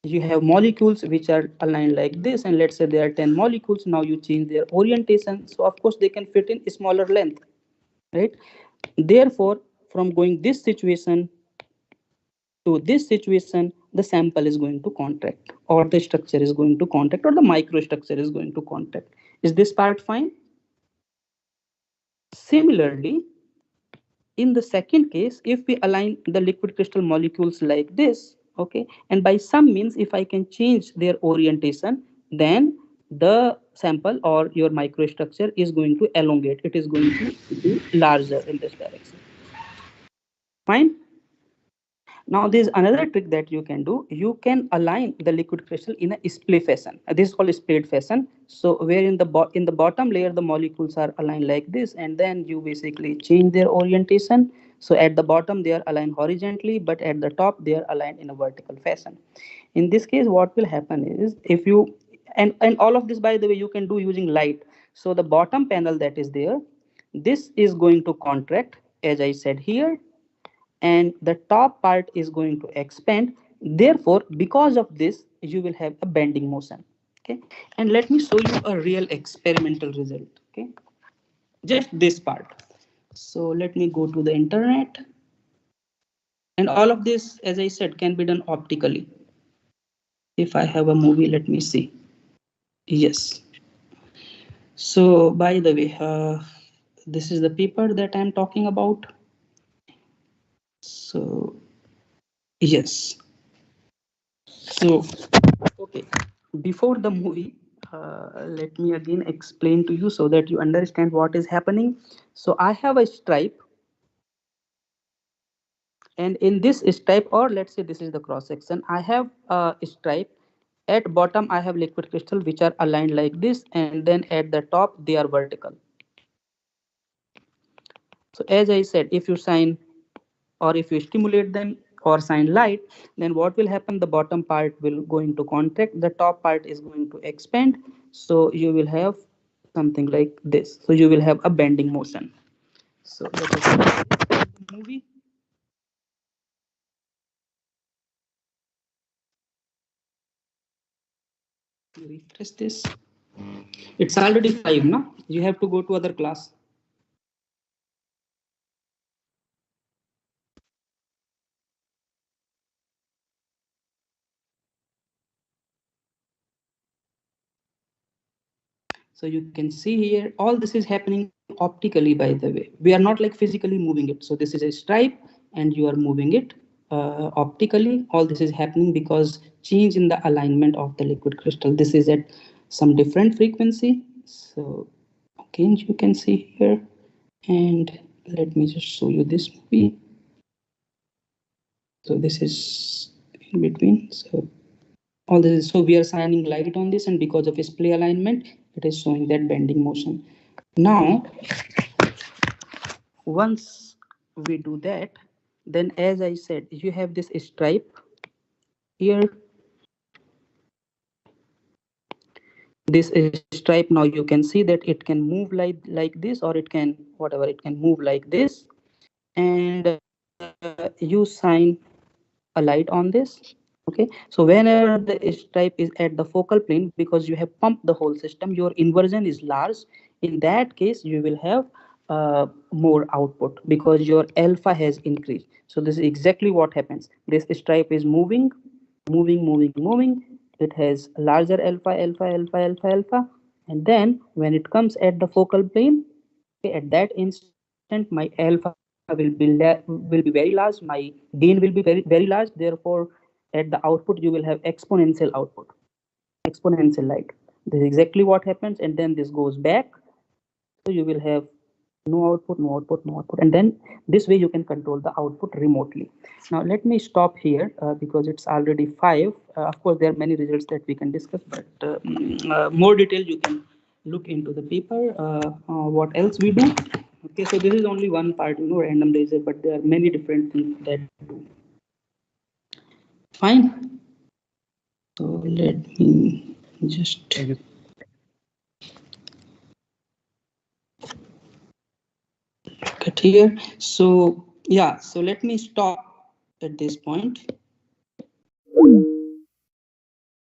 you have molecules which are aligned like this, and let's say there are 10 molecules. Now you change their orientation, so of course they can fit in smaller length, right? Therefore, from going this situation to this situation, the sample is going to contract, or the structure is going to contract, or the microstructure is going to contract. Is this part fine? Similarly, in the second case, if we align the liquid crystal molecules like this, okay, and by some means, if I can change their orientation, then the sample or your microstructure is going to elongate. It is going to be larger in this direction. Fine. Now, there's another trick that you can do. You can align the liquid crystal in a split fashion. This is called split fashion. So, where in the bottom layer the molecules are aligned like this, and then you basically change their orientation. So, at the bottom they are aligned horizontally, but at the top they are aligned in a vertical fashion. In this case, what will happen is, if you and all of this, by the way, you can do using light. So, the bottom panel that is there, this is going to contract, as I said here, and the top part is going to expand. Therefore, because of this, you will have a bending motion. Okay, and let me show you a real experimental result. Okay, just this part. So let me go to the internet, and all of this, as I said, can be done optically. If I have a movie, let me see. Yes. So by the way, this is the paper that I'm talking about. So yes. So okay, before the movie, let me again explain to you so that you understand what is happening. So I have a stripe, and in this stripe, or let's say this is the cross section, I have a stripe. At bottom I have liquid crystal which are aligned like this, and then at the top they are vertical. So as I said, if you shine or if you stimulate them or shine light, then what will happen? The bottom part will going to contract, the top part is going to expand. So you will have something like this. So you will have a bending motion. So let us see the movie. Refresh this. It's already 5 now. You have to go to other class. So you can see here, all this is happening optically, by the way. We are not like physically moving it. So this is a stripe and you are moving it optically. All this is happening because change in the alignment of the liquid crystal. This is at some different frequency. So again, you can see here. And let me just show you this movie. So this is in between. So all this is, so we are shining light on this, and because of its play alignment, it is showing that bending motion. Now, once we do that, then as I said, you have this stripe here. This stripe, now you can see that it can move like this, or it can whatever, it can move like this, and you shine a light on this. Okay, so whenever the stripe is at the focal plane, because you have pumped the whole system, your inversion is large. In that case, you will have more output because your alpha has increased. So this is exactly what happens. This stripe is moving. It has larger alpha, and then when it comes at the focal plane, okay, at that instant my alpha will be very large, my gain will be very large. Therefore, at the output you will have exponential output, exponential light. This is exactly what happens, and then this goes back. So you will have no output, and then this way you can control the output remotely. Now let me stop here because it's already 5. Of course, there are many results that we can discuss, but more detail you can look into the paper. What else we do? Okay, so this is only one part, random laser, but there are many different things that do. Fine. So let me just look at here. So yeah, so let me stop at this point.